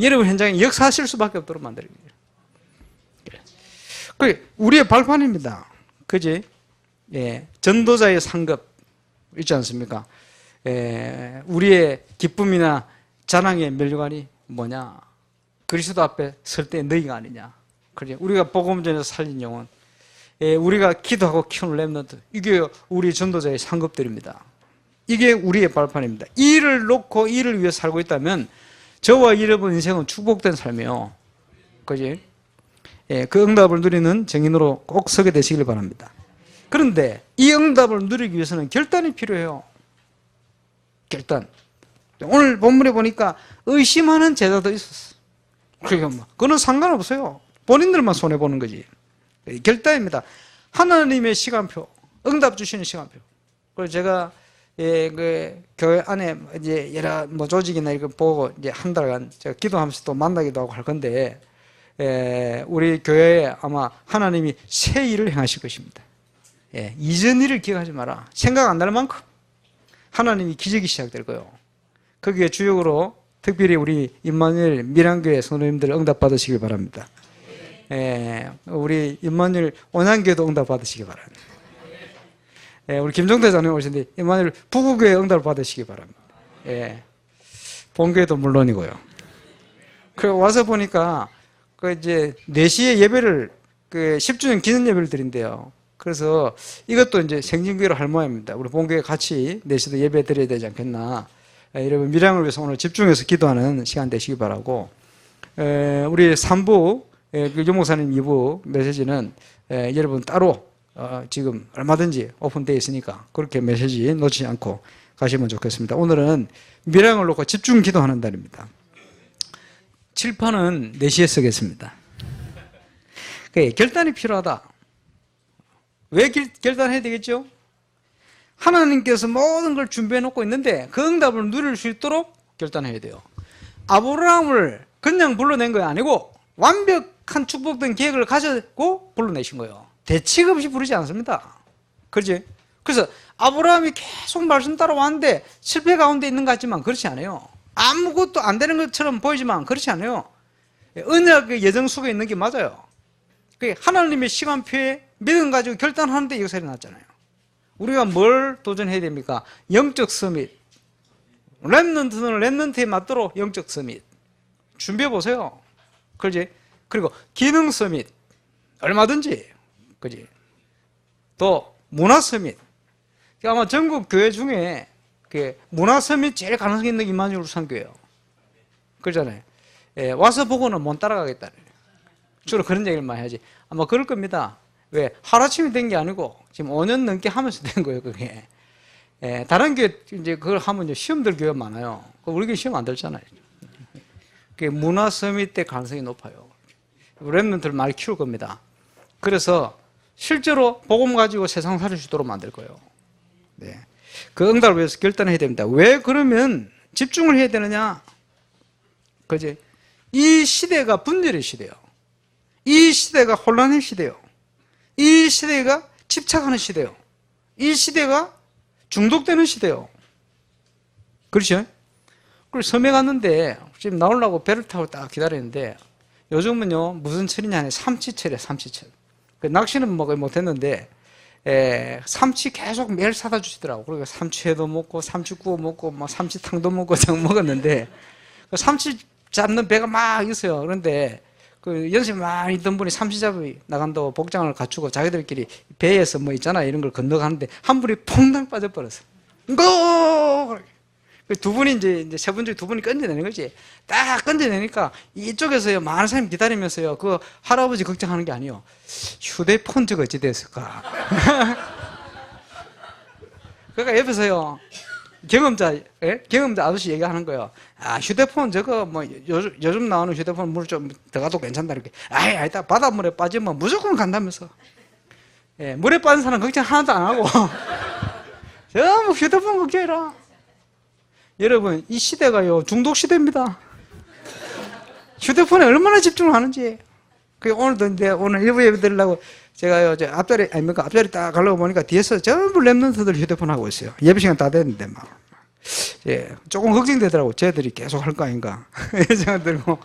여러분 현장에 역사하실 수밖에 없도록 만들어요. 우리의 발판입니다. 그지? 전도자의 상급 있지 않습니까? 우리의 기쁨이나 자랑의 면류관이 뭐냐? 그리스도 앞에 설 때 너희가 아니냐? 그래, 우리가 복음 전에서 살린 영혼, 우리가 기도하고 키우는 렘넌트, 이게 우리 전도자의 상급들입니다. 이게 우리의 발판입니다. 이 일을 놓고 이 일을 위해 살고 있다면 저와 여러분 인생은 축복된 삶이에요. 그지? 그 응답을 누리는 증인으로 꼭 서게 되시길 바랍니다. 그런데 이 응답을 누리기 위해서는 결단이 필요해요. 결단. 오늘 본문에 보니까 의심하는 제자도 있었어. 그러니까 그거는 상관없어요. 본인들만 손해보는 거지. 결단입니다. 하나님의 시간표, 응답 주시는 시간표. 그래서 제가 그 교회 안에 이제 여러 조직이나 이거 보고 이제 한 달간 제가 기도하면서 또 만나기도 하고 할 건데, 우리 교회에 아마 하나님이 새 일을 행하실 것입니다. 이전 일을 기억하지 마라. 생각 안 날 만큼 하나님이 기적이 시작될 거예요. 거기에 주역으로 특별히 우리 임마누엘 밀양교회 성도님들 응답받으시길 바랍니다. 우리 임마누엘 온양교회도 응답받으시기 바랍니다. 우리 김종대 장님 오신데 임마누엘 부구교회 응답을 받으시기 바랍니다. 본교회도 물론이고요. 그래 와서 보니까 그 이제 4시에 예배를 10주년 기념 예배를 드린대요. 그래서 이것도 이제 생진교회로 할 모양입니다. 우리 본교회 같이 4시도 예배 드려야 되지 않겠나. 여러분 밀양을 위해서 오늘 집중해서 기도하는 시간 되시기 바라고. 우리 3부 유 목사님 2부 메시지는 여러분 따로 지금 얼마든지 오픈되어 있으니까 그렇게 메시지 놓치지 않고 가시면 좋겠습니다. 오늘은 밀양을 놓고 집중 기도하는 날입니다. 칠판은 4시에 쓰겠습니다. 결단이 필요하다. 왜 결단해야 되겠죠? 하나님께서 모든 걸 준비해 놓고 있는데 그 응답을 누릴 수 있도록 결단해야 돼요. 아브라함을 그냥 불러낸 거 아니고 완벽한 축복된 계획을 가지고 불러내신 거예요. 대책 없이 부르지 않습니다. 그렇지? 그래서 아브라함이 계속 말씀 따라왔는데 실패 가운데 있는 것 같지만 그렇지 않아요. 아무것도 안 되는 것처럼 보이지만 그렇지 않아요. 언약의 예정 속에 있는 게 맞아요. 하나님의 시간표에 믿음 가지고 결단하는데 이 역사이 났잖아요. 우리가 뭘 도전해야 됩니까? 영적 서밋. 렘넌트는 렘넌트에 맞도록 영적 서밋. 준비해 보세요. 그렇지? 그리고 기능 서밋. 얼마든지. 그렇지? 또 문화 서밋. 아마 전국 교회 중에 문화 서밋 제일 가능성 있는 게 임마누엘 울산교회예요. 그러잖아요. 와서 보고는 못 따라가겠다. 주로 그런 얘기를 많이 하지. 아마 그럴 겁니다. 왜? 하루아침에 된 게 아니고 지금 5년 넘게 하면서 된 거예요, 그게. 다른 교회 이제 그걸 하면 시험 들 교회 많아요. 우리 교회 시험 안 들잖아요. 그게 문화 서밋 때 가능성이 높아요. 렘넌트를 많이 키울 겁니다. 그래서 실제로 복음 가지고 세상 살릴 수 있도록 만들 거예요. 네. 그 응답을 위해서 결단해야 됩니다. 왜 그러면 집중을 해야 되느냐? 그지? 이 시대가 분열의 시대예요. 이 시대가 혼란의 시대예요. 이 시대가 집착하는 시대예요. 이 시대가 중독되는 시대예요. 그렇죠? 그래서 섬에 갔는데 지금 나오려고 배를 타고 딱 기다리는데 요즘은요 무슨 철이냐 하니 삼치철이에요. 삼치철. 낚시는 뭐 거의 못했는데 삼치 계속 매일 사다 주시더라고. 그리고 삼치회도 먹고 삼치구워 먹고 뭐 삼치탕도 먹고 정 먹었는데 삼치 잡는 배가 막 있어요. 그런데 그 연습 많이 있던 분이 삼치 잡이 나간다고 복장을 갖추고 자기들끼리 배에서 뭐 있잖아 이런 걸 건너가는데 한 분이 퐁당 빠져버렸어. 고! 두 분이 이제 세 분 중에 두 분이 건져내는 거지. 딱 건져내니까 이쪽에서요 많은 사람이 기다리면서요 그 할아버지 걱정하는 게 아니에요. 휴대폰 저거 어찌 됐을까? 그러니까 옆에서요 경험자 아저씨 얘기하는 거예요. 아 휴대폰 저거 뭐 요즘 나오는 휴대폰 물 좀 들어가도 괜찮다 이렇게. 아니다 바닷물에 빠지면 무조건 간다면서. 물에 빠진 사람 걱정 하나도 안 하고 전부 휴대폰 걱정해라. 여러분 이 시대가요 중독 시대입니다. 휴대폰에 얼마나 집중을 하는지. 오늘도 이제 오늘 일부 예배 드리려고 제가요 앞자리 딱 가려고 보니까 뒤에서 전부 렘넌트들 휴대폰 하고 있어요. 예배 시간 다 됐는데 막 조금 걱정되더라고. 쟤들이 계속 할 거 아닌가 이런 생각 들고.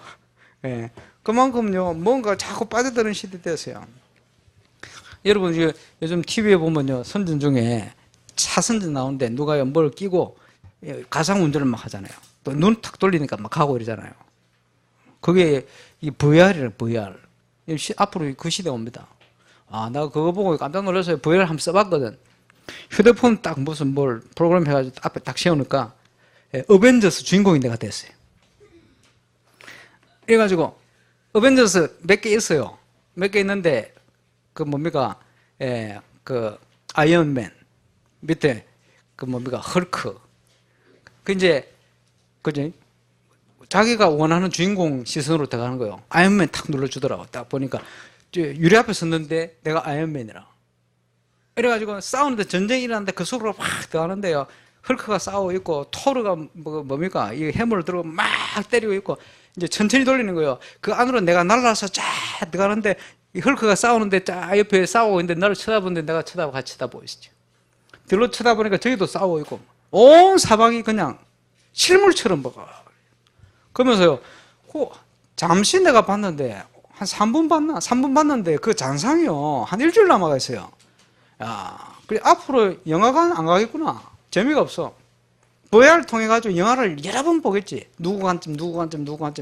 그만큼요 뭔가 자꾸 빠져드는 시대 됐어요. 여러분 요즘 TV에 보면요 선전 중에 차 선전 나오는데 누가요 뭘 끼고 가상 운전을 막 하잖아요. 또 눈 탁 돌리니까 막 가고 이러잖아요. 그게 이 VR이래요. VR. 앞으로 그 시대 옵니다. 나 그거 보고 깜짝 놀라서 VR 한번 써봤거든. 휴대폰 딱 무슨 뭘 프로그램 해가지고 앞에 딱 세우니까 어벤져스 주인공이 내가 됐어요. 그래가지고 어벤져스 몇 개 있어요. 몇 개 있는데 그 뭡니까? 그 아이언맨 밑에 그 뭡니까? 헐크. 그지? 자기가 원하는 주인공 시선으로 들어가는 거예요. 아이언맨 탁 눌러주더라고. 딱 보니까 유리 앞에 섰는데 내가 아이언맨이라. 이래가지고 싸우는데 전쟁이 일어나는데 그 속으로 확 들어가는데요. 헐크가 싸우고 있고 토르가 뭡니까? 이 해물을 들고 막 때리고 있고 이제 천천히 돌리는 거예요. 그 안으로 내가 날아서 쫙 들어가는데 이 헐크가 싸우는데 쫙 옆에 싸우고 있는데 나를 쳐다보는데 내가 같이 쳐다보고 있었죠. 들로 쳐다보니까 저기도 싸우고 있고 온 사방이 그냥 실물처럼 보고 그러면서요. 잠시 내가 봤는데 한 3분 봤나? 3분 봤는데 그 잔상이요. 한 일주일 남아가 있어요. 야, 그래 앞으로 영화관 안 가겠구나. 재미가 없어. VR을 통해 가지고 영화를 여러 번 보겠지. 누구 관점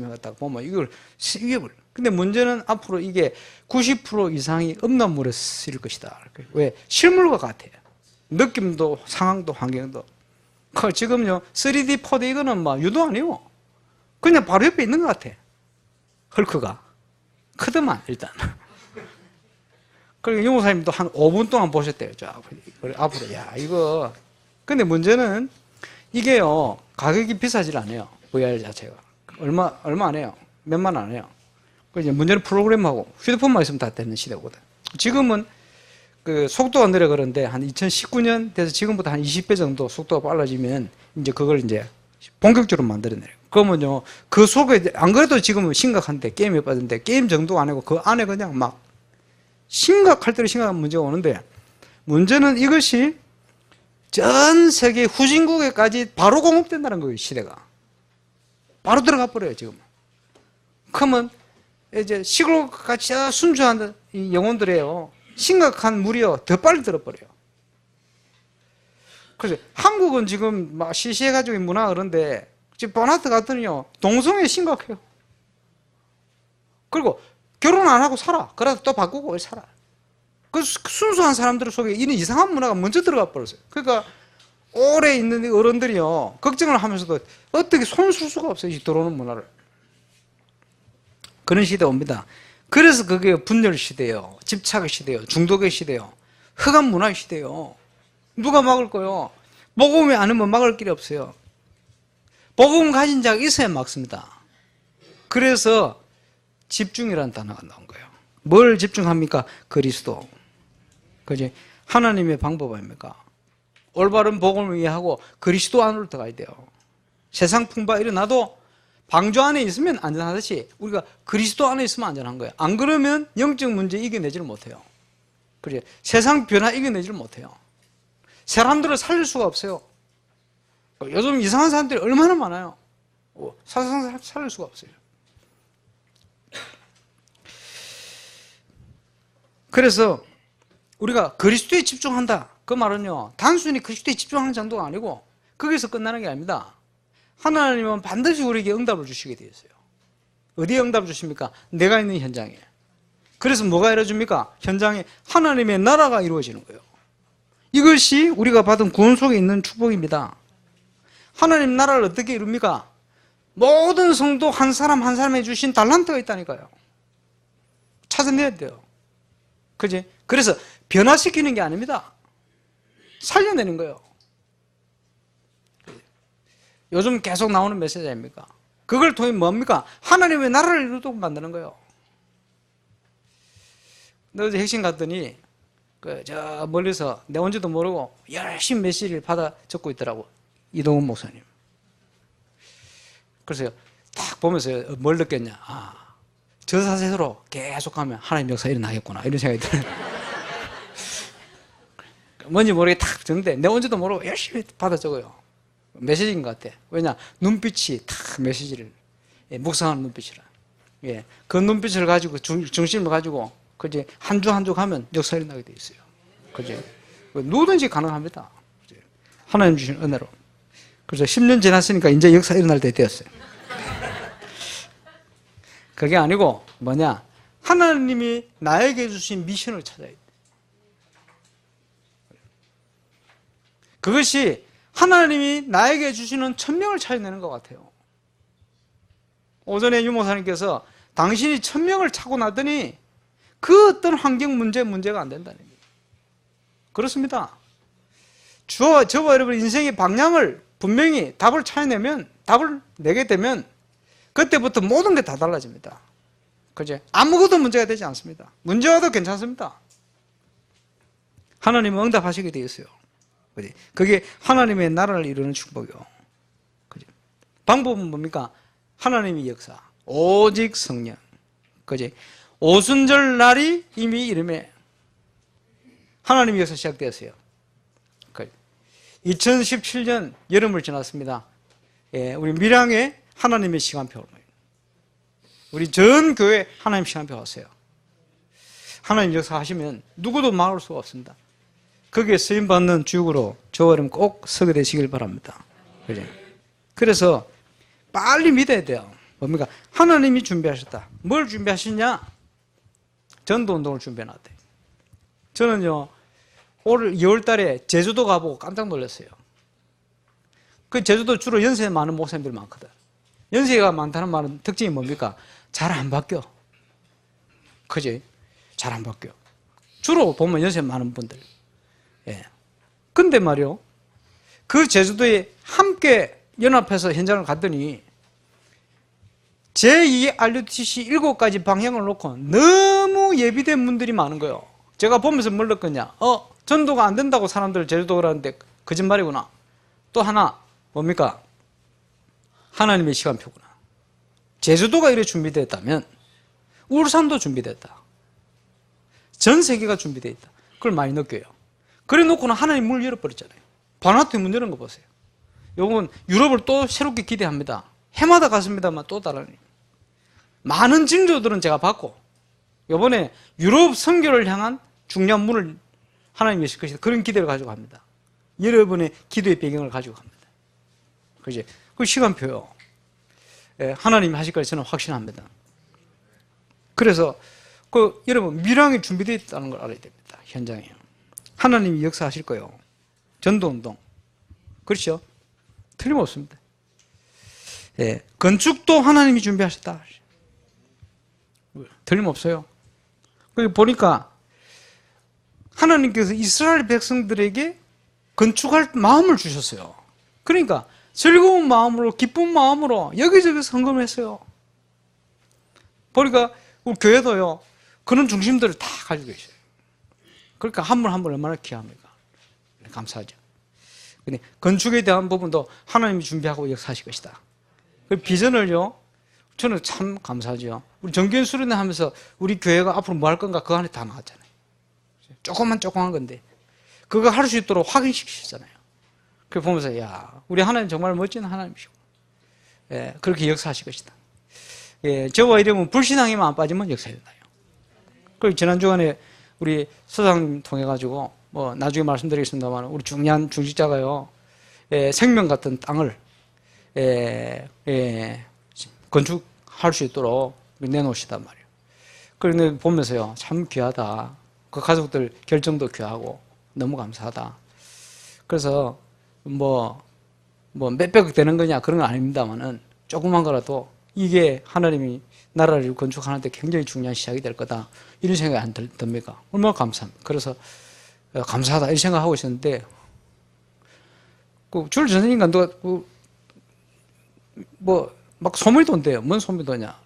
해갖다가 보면 이게 근데 문제는 앞으로 이게 90% 이상이 음란물에 쓰일 것이다. 왜? 실물과 같아요. 느낌도, 상황도, 환경도. 지금요, 3D, 4D 이거는 막 유도 아니고 그냥 바로 옆에 있는 것 같아. 헐크가. 크더만, 일단. 그리고 유목사님도 한 5분 동안 보셨대요. 앞으로. 야, 이거. 근데 문제는 이게요, 가격이 비싸질 않아요. VR 자체가. 얼마 안 해요. 몇만 원 안 해요. 이제 문제는 프로그램하고 휴대폰만 있으면 다 되는 시대거든. 지금은 그 속도가 느려 그런데 한 2019년 돼서 지금보다 한 20배 정도 속도가 빨라지면 이제 그걸 이제 본격적으로 만들어내요. 그러면요, 그 속에, 안 그래도 지금은 심각한데, 게임에 빠졌는데, 게임 정도가 아니고 그 안에 그냥 막 심각할 대로 심각한 문제가 오는데, 문제는 이것이 전 세계 후진국에까지 바로 공급된다는 거예요, 시대가. 바로 들어가 버려요, 지금. 그러면 이제 시골같이 순수한 이 영혼들이에요. 심각한 물이요, 더 빨리 들어버려요. 그래서 한국은 지금 막 시시해가지고 문화가 그런데, 지금 보나트 갔더니요, 동성애 심각해요. 그리고 결혼 안 하고 살아. 그래도 또 바꾸고 살아. 그 순수한 사람들 속에 이런 이상한 문화가 먼저 들어가 버렸어요. 그러니까 오래 있는 어른들이요, 걱정을 하면서도 어떻게 손쓸 수가 없어요, 이 들어오는 문화를. 그런 시대가 옵니다. 그래서 그게 분열 시대예요. 집착의 시대예요. 중독의 시대예요. 흑암 문화의 시대예요. 누가 막을 거요? 복음이 아니면 막을 길이 없어요. 복음 가진 자가 있어야 막습니다. 그래서 집중이라는 단어가 나온 거예요. 뭘 집중합니까? 그리스도. 그지? 하나님의 방법 아닙니까? 올바른 복음을 이해하고 그리스도 안으로 들어가야 돼요. 세상 풍파 일어나도 방주 안에 있으면 안전하듯이 우리가 그리스도 안에 있으면 안전한 거예요. 안 그러면 영적 문제 이겨내지를 못해요. 그지? 세상 변화 이겨내지를 못해요. 사람들을 살릴 수가 없어요. 요즘 이상한 사람들이 얼마나 많아요. 사상 살릴 수가 없어요. 그래서 우리가 그리스도에 집중한다. 그 말은요, 단순히 그리스도에 집중하는 정도가 아니고 거기서 끝나는 게 아닙니다. 하나님은 반드시 우리에게 응답을 주시게 되어 있어요. 어디에 응답을 주십니까? 내가 있는 현장에. 그래서 뭐가 이루어집니까? 현장에 하나님의 나라가 이루어지는 거예요. 이것이 우리가 받은 구원 속에 있는 축복입니다. 하나님 나라를 어떻게 이룹니까? 모든 성도 한 사람 한 사람에 주신 달란트가 있다니까요. 찾아내야 돼요. 그지? 그래서 변화시키는 게 아닙니다. 살려내는 거예요. 요즘 계속 나오는 메시지 아닙니까? 그걸 통해 뭡니까? 하나님의 나라를 이루도록 만드는 거예요. 어제 핵심 갔더니 저 멀리서 내 온지도 모르고 열심히 메시지를 받아 적고 있더라고. 이동훈 목사님. 그래서 딱 보면서 뭘 느꼈냐. 저 사세로 계속하면 하나님 역사 일어나겠구나. 이런 생각이 들어요. 뭔지 모르게 탁 적는데 내 온지도 모르고 열심히 받아 적어요. 메시지인 것 같아. 왜냐? 눈빛이 탁 메시지를, 묵상하는 눈빛이라. 예. 그 눈빛을 가지고, 중심을 가지고, 그지? 한 주 한 주 가면 역사 일어나게 돼 있어요. 그지? 누구든지 가능합니다. 그지? 하나님 주신 은혜로. 그래서 10년 지났으니까 이제 역사 일어날 때 되었어요. 그게 아니고, 뭐냐? 하나님이 나에게 주신 미션을 찾아야 돼. 그것이 하나님이 나에게 주시는 천명을 찾아내는 것 같아요. 오전에 유목사님께서 당신이 천명을 찾고 나더니 그 어떤 환경 문제가 안 된다는 거예요. 그렇습니다. 저와 여러분 인생의 방향을 분명히 답을 찾아내면, 답을 내게 되면 그때부터 모든 게 다 달라집니다. 그죠? 아무것도 문제가 되지 않습니다. 문제 와도 괜찮습니다. 하나님은 응답하시게 되어 있어요. 그지? 그게 하나님의 나라를 이루는 축복이요. 그지? 방법은 뭡니까? 하나님의 역사. 오직 성령. 그지? 오순절 날이 이미 이름에 하나님의 역사 시작되었어요. 2017년 여름을 지났습니다. 예, 우리 밀양에 하나님의 시간표. 우리 전 교회 하나님 시간표 왔어요. 하나님 역사 하시면 누구도 막을 수가 없습니다. 거기에 쓰임받는 주역으로 저 여름 꼭 서게 되시길 바랍니다. 그죠? 그래서 빨리 믿어야 돼요. 뭡니까? 하나님이 준비하셨다. 뭘 준비하셨냐? 전도운동을 준비해놨대요. 저는요, 올 2월 달에 제주도 가보고 깜짝 놀랐어요. 그 제주도 주로 연세 많은 목사님들이 많거든. 연세가 많다는 말은 특징이 뭡니까? 잘 안 바뀌어. 그지? 잘 안 바뀌어. 주로 보면 연세 많은 분들. 예. 근데 말이요. 그 제주도에 함께 연합해서 현장을 갔더니 제2 RUTC 7가지 방향을 놓고 너무 예비된 분들이 많은 거예요. 제가 보면서 뭘 느꼈냐? 전도가 안 된다고 사람들 제주도 그러는데 거짓말이구나. 또 하나 뭡니까? 하나님의 시간표구나. 제주도가 이렇게 준비됐다면 울산도 준비됐다. 전 세계가 준비되어 있다. 그걸 많이 느껴요. 그래 놓고는 하나님 문을 열어버렸잖아요. 바누아투에 문 여는 거 보세요. 요건 유럽을 또 새롭게 기대합니다. 해마다 갔습니다만 또 다른 많은 징조들은 제가 봤고 이번에 유럽 선교를 향한 중요한 문을 하나님이 여실 것이다. 그런 기대를 가지고 합니다. 여러분의 기도의 배경을 가지고 합니다. 그지? 그 시간표요. 하나님이 하실 걸 저는 확신합니다. 그래서 여러분 밀양이 준비되어 있다는 걸 알아야 됩니다. 현장에 하나님이 역사하실 거예요. 전도운동. 그렇죠? 틀림없습니다. 건축도 하나님이 준비하셨다. 틀림없어요. 거기 보니까 하나님께서 이스라엘 백성들에게 건축할 마음을 주셨어요. 그러니까 즐거운 마음으로 기쁜 마음으로 여기저기서 헌금했어요. 보니까 우리 교회도요 그런 중심들을 다 가지고 계셔요. 그러니까 한 분 한 분 얼마나 귀합니까? 감사하죠. 근데 건축에 대한 부분도 하나님이 준비하고 역사하실 것이다. 그 비전을요 저는 참 감사하죠. 우리 정기현 수련회 하면서 우리 교회가 앞으로 뭐 할 건가 그 안에 다 나왔잖아요. 조금만 조그만 건데 그거 할 수 있도록 확인시키셨잖아요. 그걸 보면서 야 우리 하나님 정말 멋진 하나님이시고 그렇게 역사하실 것이다. 저와 이러면 불신앙에만 안 빠지면 역사해 된다요. 그리고 지난 주간에 우리 소장님 통해 가지고 뭐 나중에 말씀드리겠습니다만 우리 중요한 중직자가요 생명 같은 땅을 건축할 수 있도록 내놓으시단 말이에요. 그런데 보면서요 참 귀하다. 그 가족들 결정도 귀하고 너무 감사하다. 그래서 뭐 몇백억 되는 거냐 그런 건 아닙니다만은 조그만 거라도 이게 하나님이 나라를 건축하는데 굉장히 중요한 시작이 될 거다. 이런 생각이 안 듭니까? 얼마나 감사합니다. 그래서 감사하다 이런 생각하고 있었는데 줄 전생인가 누가 막 소문이 돈대요. 뭔 소문이 도냐?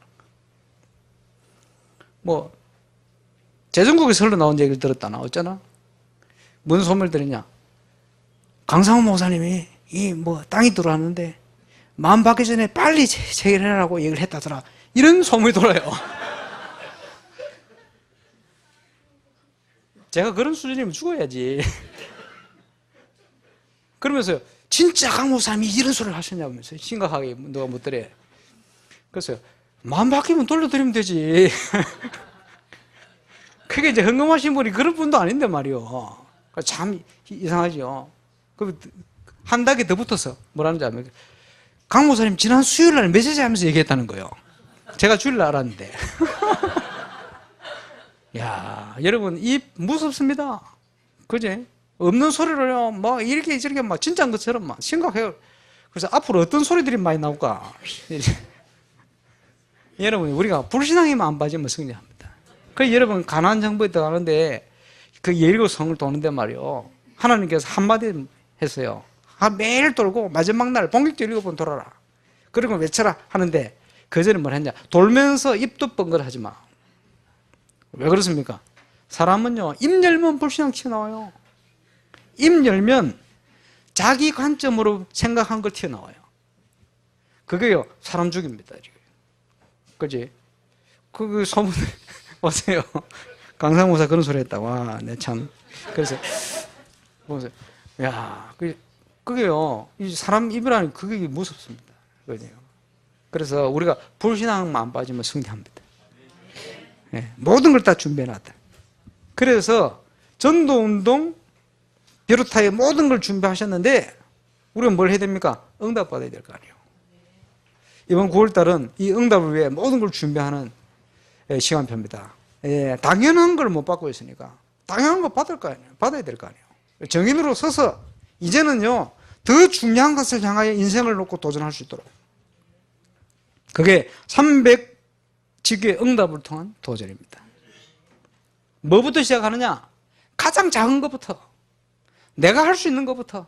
재정국에서 흘러나온 얘기를 들었다나 어쩌나? 뭔 소문을 들었냐? 강상훈 목사님이 땅이 들어왔는데 마음 받기 전에 빨리 체결해라고 얘기를 했다더라. 이런 소문이 돌아요. 제가 그런 수준이면 죽어야지. 그러면서 진짜 강 목사님이 이런 소리를 하셨냐면서 심각하게 누가 묻더래. 그래서 마음 바뀌면 돌려드리면 되지. 그게 이제 헌금하신 분이 그런 분도 아닌데 말이요. 참 이상하죠. 한 단계 더 붙어서 뭐라는지 아십니까? 강 목사님 지난 수요일 날 메시지 하면서 얘기했다는 거예요. 제가 주일 날 알았는데. 야, 여러분 입 무섭습니다. 그제? 없는 소리를요, 이렇게 저렇게 진짜인 것처럼 심각해요. 그래서 앞으로 어떤 소리들이 많이 나올까? 여러분, 우리가 불신앙에만 안 빠지면 승리합니다. 그래서 여러분, 가나안 정부에 들어가는데 그 예리고 성을 도는데 말이요. 하나님께서 한마디 했어요. 매일 돌고 마지막 날 본격적으로 7번 돌아라. 그리고 외쳐라 하는데 그 전에 뭘 했냐? 돌면서 입도 뻥글하지 마. 왜 그렇습니까? 사람은요, 입 열면 불신앙 튀어나와요. 입 열면 자기 관점으로 생각한 걸 튀어나와요. 그게요, 사람 죽입니다. 그지? 그 소문, 보세요. 강상무사 그런 소리 했다. 와, 내 참. 그래서, 보세요. 야, 그게요, 사람 입이라는 그게 무섭습니다. 그죠? 그래서 우리가 불신앙만 안 빠지면 승리합니다. 네, 모든 걸 다 준비해놨다. 그래서 전도운동 비롯하여 모든 걸 준비하셨는데 우리가 뭘 해야 됩니까? 응답받아야 될 거 아니에요. 이번 9월달은 이 응답을 위해 모든 걸 준비하는 시간표입니다. 당연한 걸 못 받고 있으니까 당연한 거 받아야 될 거 아니에요. 정인으로 서서 이제는요, 더 중요한 것을 향하여 인생을 놓고 도전할 수 있도록, 그게 300지기의 응답을 통한 도전입니다. 뭐부터 시작하느냐? 가장 작은 것부터, 내가 할 수 있는 것부터,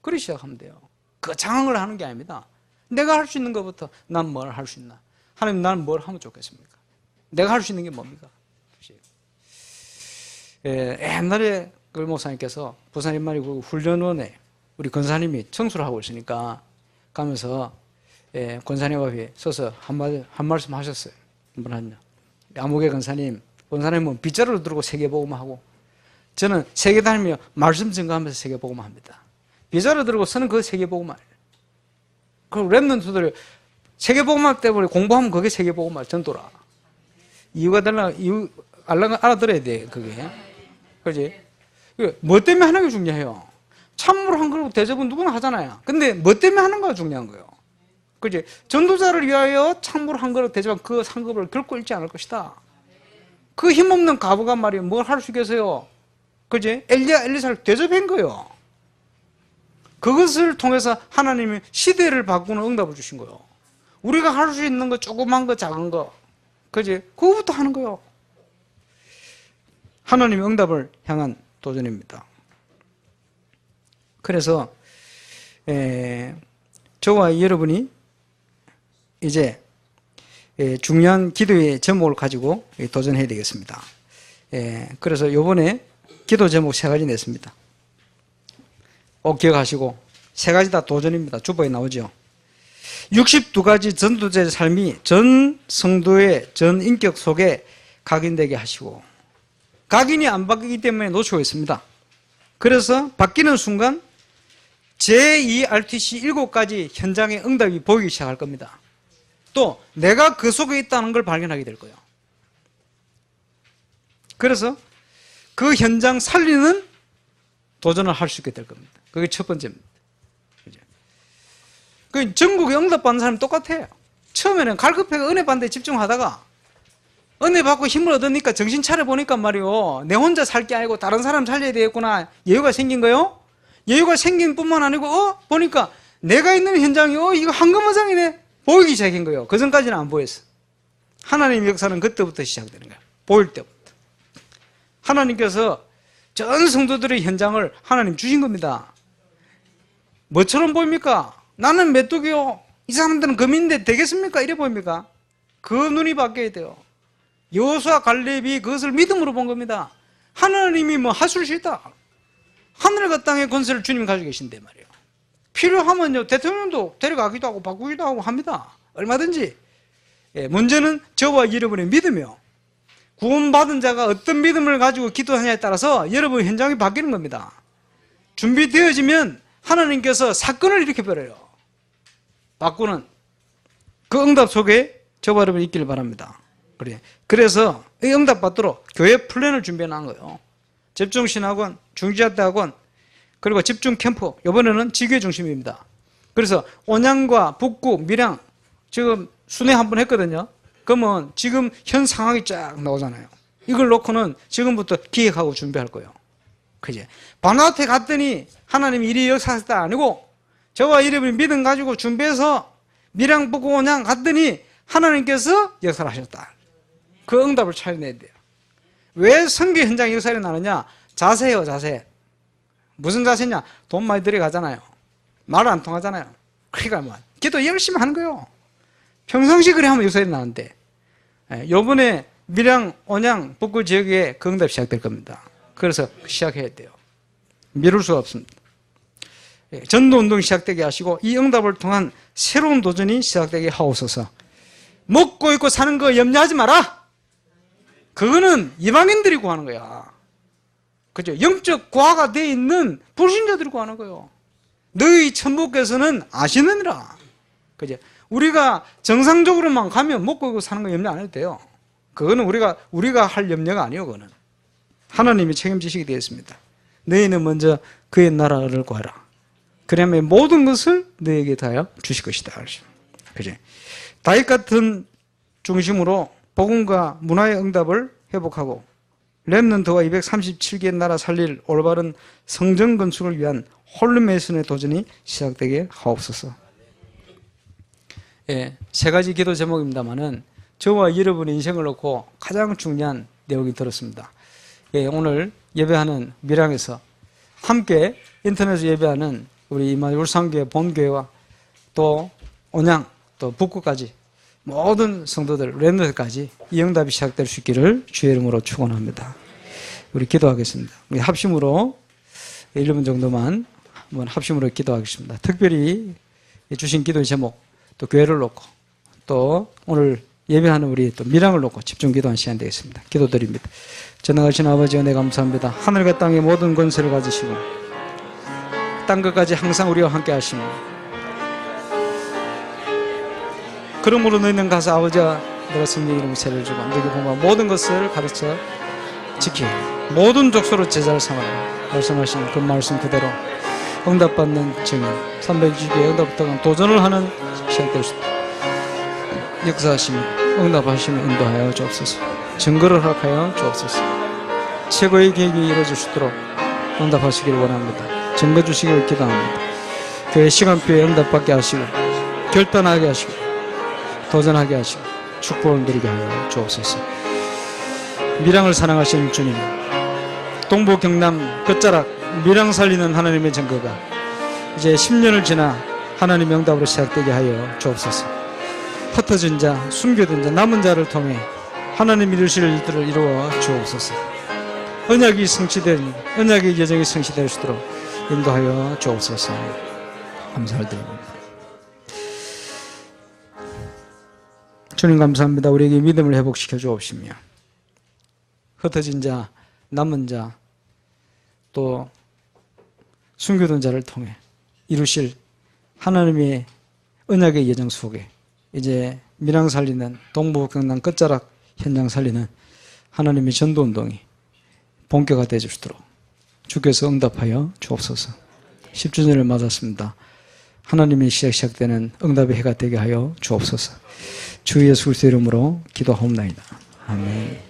그렇게 시작하면 돼요. 그 작은 걸 하는 게 아닙니다. 내가 할 수 있는 것부터. 난 뭘 할 수 있나? 하나님, 나는 뭘 하면 좋겠습니까? 내가 할 수 있는 게 뭡니까? 옛날에 그 목사님께서 부산 인마리 훈련원에 우리 권사님이 청소를 하고 있으니까 가면서 권사님 앞에 서서 한 말씀 하셨어요. 아무개 권사님은 빗자루를 들고 세계복음을 하고, 저는 세계 다니며 말씀 증거하면서 세계복음을 합니다. 빗자루 들고 서는 그 세계복음을. 그 랩런트들이 세계복음학 때문에 공부하면 그게 세계복음학 전도라. 이유가 알아들어야 돼, 그게. 그지? 뭐 때문에 하는 게 중요해요. 참으로 한 걸 대접은 누구나 하잖아요. 근데 뭐 때문에 하는 거가 중요한 거예요. 그지? 전도자를 위하여 참으로 한 걸 대접한 그 상급을 결코 잃지 않을 것이다. 그 힘없는 가부가 말이에요. 뭘 할 수 있겠어요? 그지? 엘리사를 대접한 거예요. 그것을 통해서 하나님이 시대를 바꾸는 응답을 주신 거예요. 우리가 할 수 있는 거, 조그만 거, 작은 거, 그지? 그거부터 하는 거예요. 하나님의 응답을 향한 도전입니다. 그래서 저와 여러분이 이제 중요한 기도의 제목을 가지고 도전해야 되겠습니다. 그래서 이번에 기도 제목 3가지 냈습니다. 꼭 기억하시고, 3가지 다 도전입니다. 주보에 나오죠. 62가지 전도자의 삶이 전 성도의 전 인격 속에 각인되게 하시고, 각인이 안 바뀌기 때문에 놓치고 있습니다. 그래서 바뀌는 순간 제2RTC 7가지 현장의 응답이 보이기 시작할 겁니다. 또 내가 그 속에 있다는 걸 발견하게 될 거예요. 그래서 그 현장 살리는 도전을 할 수 있게 될 겁니다. 그게 첫 번째입니다. 그 전국에 응답받는 사람이 똑같아요. 처음에는 갈급해가 은혜 받는 데 집중하다가 은혜 받고 힘을 얻으니까 정신 차려보니까 말이요, 내 혼자 살 게 아니고 다른 사람 살려야 되겠구나, 여유가 생긴 거요. 여유가 생긴 뿐만 아니고 보니까 내가 있는 현장이 이거 황금어장이네 보이기 시작한 거예요. 그전까지는 안 보였어. 하나님의 역사는 그때부터 시작되는 거예요. 보일 때부터. 하나님께서 전 성도들의 현장을 하나님 주신 겁니다. 뭐처럼 보입니까? 나는 메뚜기요, 이 사람들은 금인데 되겠습니까? 이래 보입니까? 그 눈이 바뀌어야 돼요. 여호수아 갈렙이 그것을 믿음으로 본 겁니다. 하나님이 뭐 하실 수 있다. 하늘과 땅의 권세를 주님 가지고 계신데 말이에요. 필요하면요, 대통령도 데려가기도 하고 바꾸기도 하고 합니다. 얼마든지. 문제는 저와 여러분의 믿음이요. 구원받은 자가 어떤 믿음을 가지고 기도하냐에 따라서 여러분 현장이 바뀌는 겁니다. 준비되어지면 하나님께서 사건을 일으켜버려요. 바꾸는 그 응답 속에 저와 여러분이 있기를 바랍니다. 그래서 이 응답 받도록 교회 플랜을 준비해 놓은 거예요. 집중신학원, 중지자대학원, 그리고 집중 캠프. 이번에는 지교회 중심입니다. 그래서 온양과 북구, 밀양 지금 순회 한번 했거든요. 그러면 지금 현 상황이 쫙 나오잖아요. 이걸 놓고는 지금부터 기획하고 준비할 거예요. 그지? 바나바테 갔더니 하나님이 이리 역사하셨다 아니고, 저와 여러분이 믿음 가지고 준비해서 밀양, 북구, 온양 갔더니 하나님께서 역사를 하셨다. 그 응답을 찾아내야 돼요. 왜 선교 현장 역사를 나느냐? 자세요, 자세. 무슨 자세냐? 돈 많이 들여가잖아요. 말 안 통하잖아요. 그러니까 뭐 기도 열심히 하는 거예요. 평상시 그래 하면 역사를 나는데, 요번에 밀양, 온양, 북구 지역에 그 응답이 시작될 겁니다. 그래서 시작해야 돼요. 미룰 수가 없습니다. 전도운동이 시작되게 하시고 이 응답을 통한 새로운 도전이 시작되게 하옵소서. 먹고 입고 사는 거 염려하지 마라. 그거는 이방인들이 구하는 거야. 그죠? 영적 고아가 되어 있는 불신자들이 구하는 거예요. 너희 천부께서는 아시느니라. 그죠? 우리가 정상적으로만 가면 먹고 입고 사는 거 염려 안 해도 돼요. 그거는 우리가 할 염려가 아니에요. 그거는 하나님이 책임지시게 되어 있습니다. 너희는 먼저 그의 나라를 구하라. 그러면 모든 것을 너에게 다하여 주실 것이다. 그죠? 다윗 같은 중심으로 복음과 문화의 응답을 회복하고 렘넌트와 237개의 나라 살릴 올바른 성전 건축을 위한 홀리메이슨의 도전이 시작되게 하옵소서. 예, 세 가지 기도 제목입니다만은 저와 여러분의 인생을 놓고 가장 중요한 내용이 들었습니다. 예, 오늘 예배하는 밀양에서 함께 인터넷으로 예배하는 우리 울산교회 본교회와 또 온양 또 북구까지 모든 성도들 렘넌트까지 이 응답이 시작될 수 있기를 주의 이름으로 축원합니다. 우리 기도하겠습니다. 우리 합심으로 1분 정도만 한번 합심으로 기도하겠습니다. 특별히 주신 기도의 제목 또 교회를 놓고 또 오늘 예배하는 우리 또 밀양을 놓고 집중 기도한 시간 되겠습니다. 기도드립니다. 전능하신 아버지 은혜 감사합니다. 하늘과 땅의 모든 권세를 가지시고 땅 끝까지 항상 우리와 함께 하시며 그러므로 너희는 가서 아버지와 내가 성령 이름으로 세를 주고 너희에게 공부한 모든 것을 가르쳐 지키 모든 족속으로 제자를 삼아라 말씀하신 그 말씀 그대로 응답받는 증인 320개의 응답부터 도전을 하는 시간 될 수 있다. 역사하시며 응답하시며 인도하여 주옵소서. 증거를 허락하여 주옵소서. 최고의 계획이 이루어질 수 있도록 응답하시기를 원합니다. 증거 주시기를 기도합니다. 교회 시간표에 응답받게 하시고 결단하게 하시고 도전하게 하시고 축복을 누리게 하여 주옵소서. 밀양을 사랑하시는 주님, 동부 경남 끝자락 밀양 살리는 하나님의 증거가 이제 10년을 지나 하나님의 응답으로 시작되게 하여 주옵소서. 흩어진 자, 숨겨둔 자, 남은 자를 통해 하나님 이루실 일들을 이루어 주옵소서. 언약이 성취된 언약의 여정이 성취될 수 있도록 인도하여 주옵소서. 감사를 드립니다. 주님 감사합니다. 우리에게 믿음을 회복시켜 주옵시며 흩어진 자, 남은 자, 또 숨겨둔 자를 통해 이루실 하나님의 언약의 예정 속에 이제 밀양 살리는 동부 경남 끝자락 현장 살리는 하나님의 전도운동이 본격화 되어 주시도록 주께서 응답하여 주옵소서. 10주년을 맞았습니다. 하나님의 시작되는 응답의 해가 되게 하여 주옵소서. 주 예수 그리스도의 이름으로 기도하옵나이다. 아멘.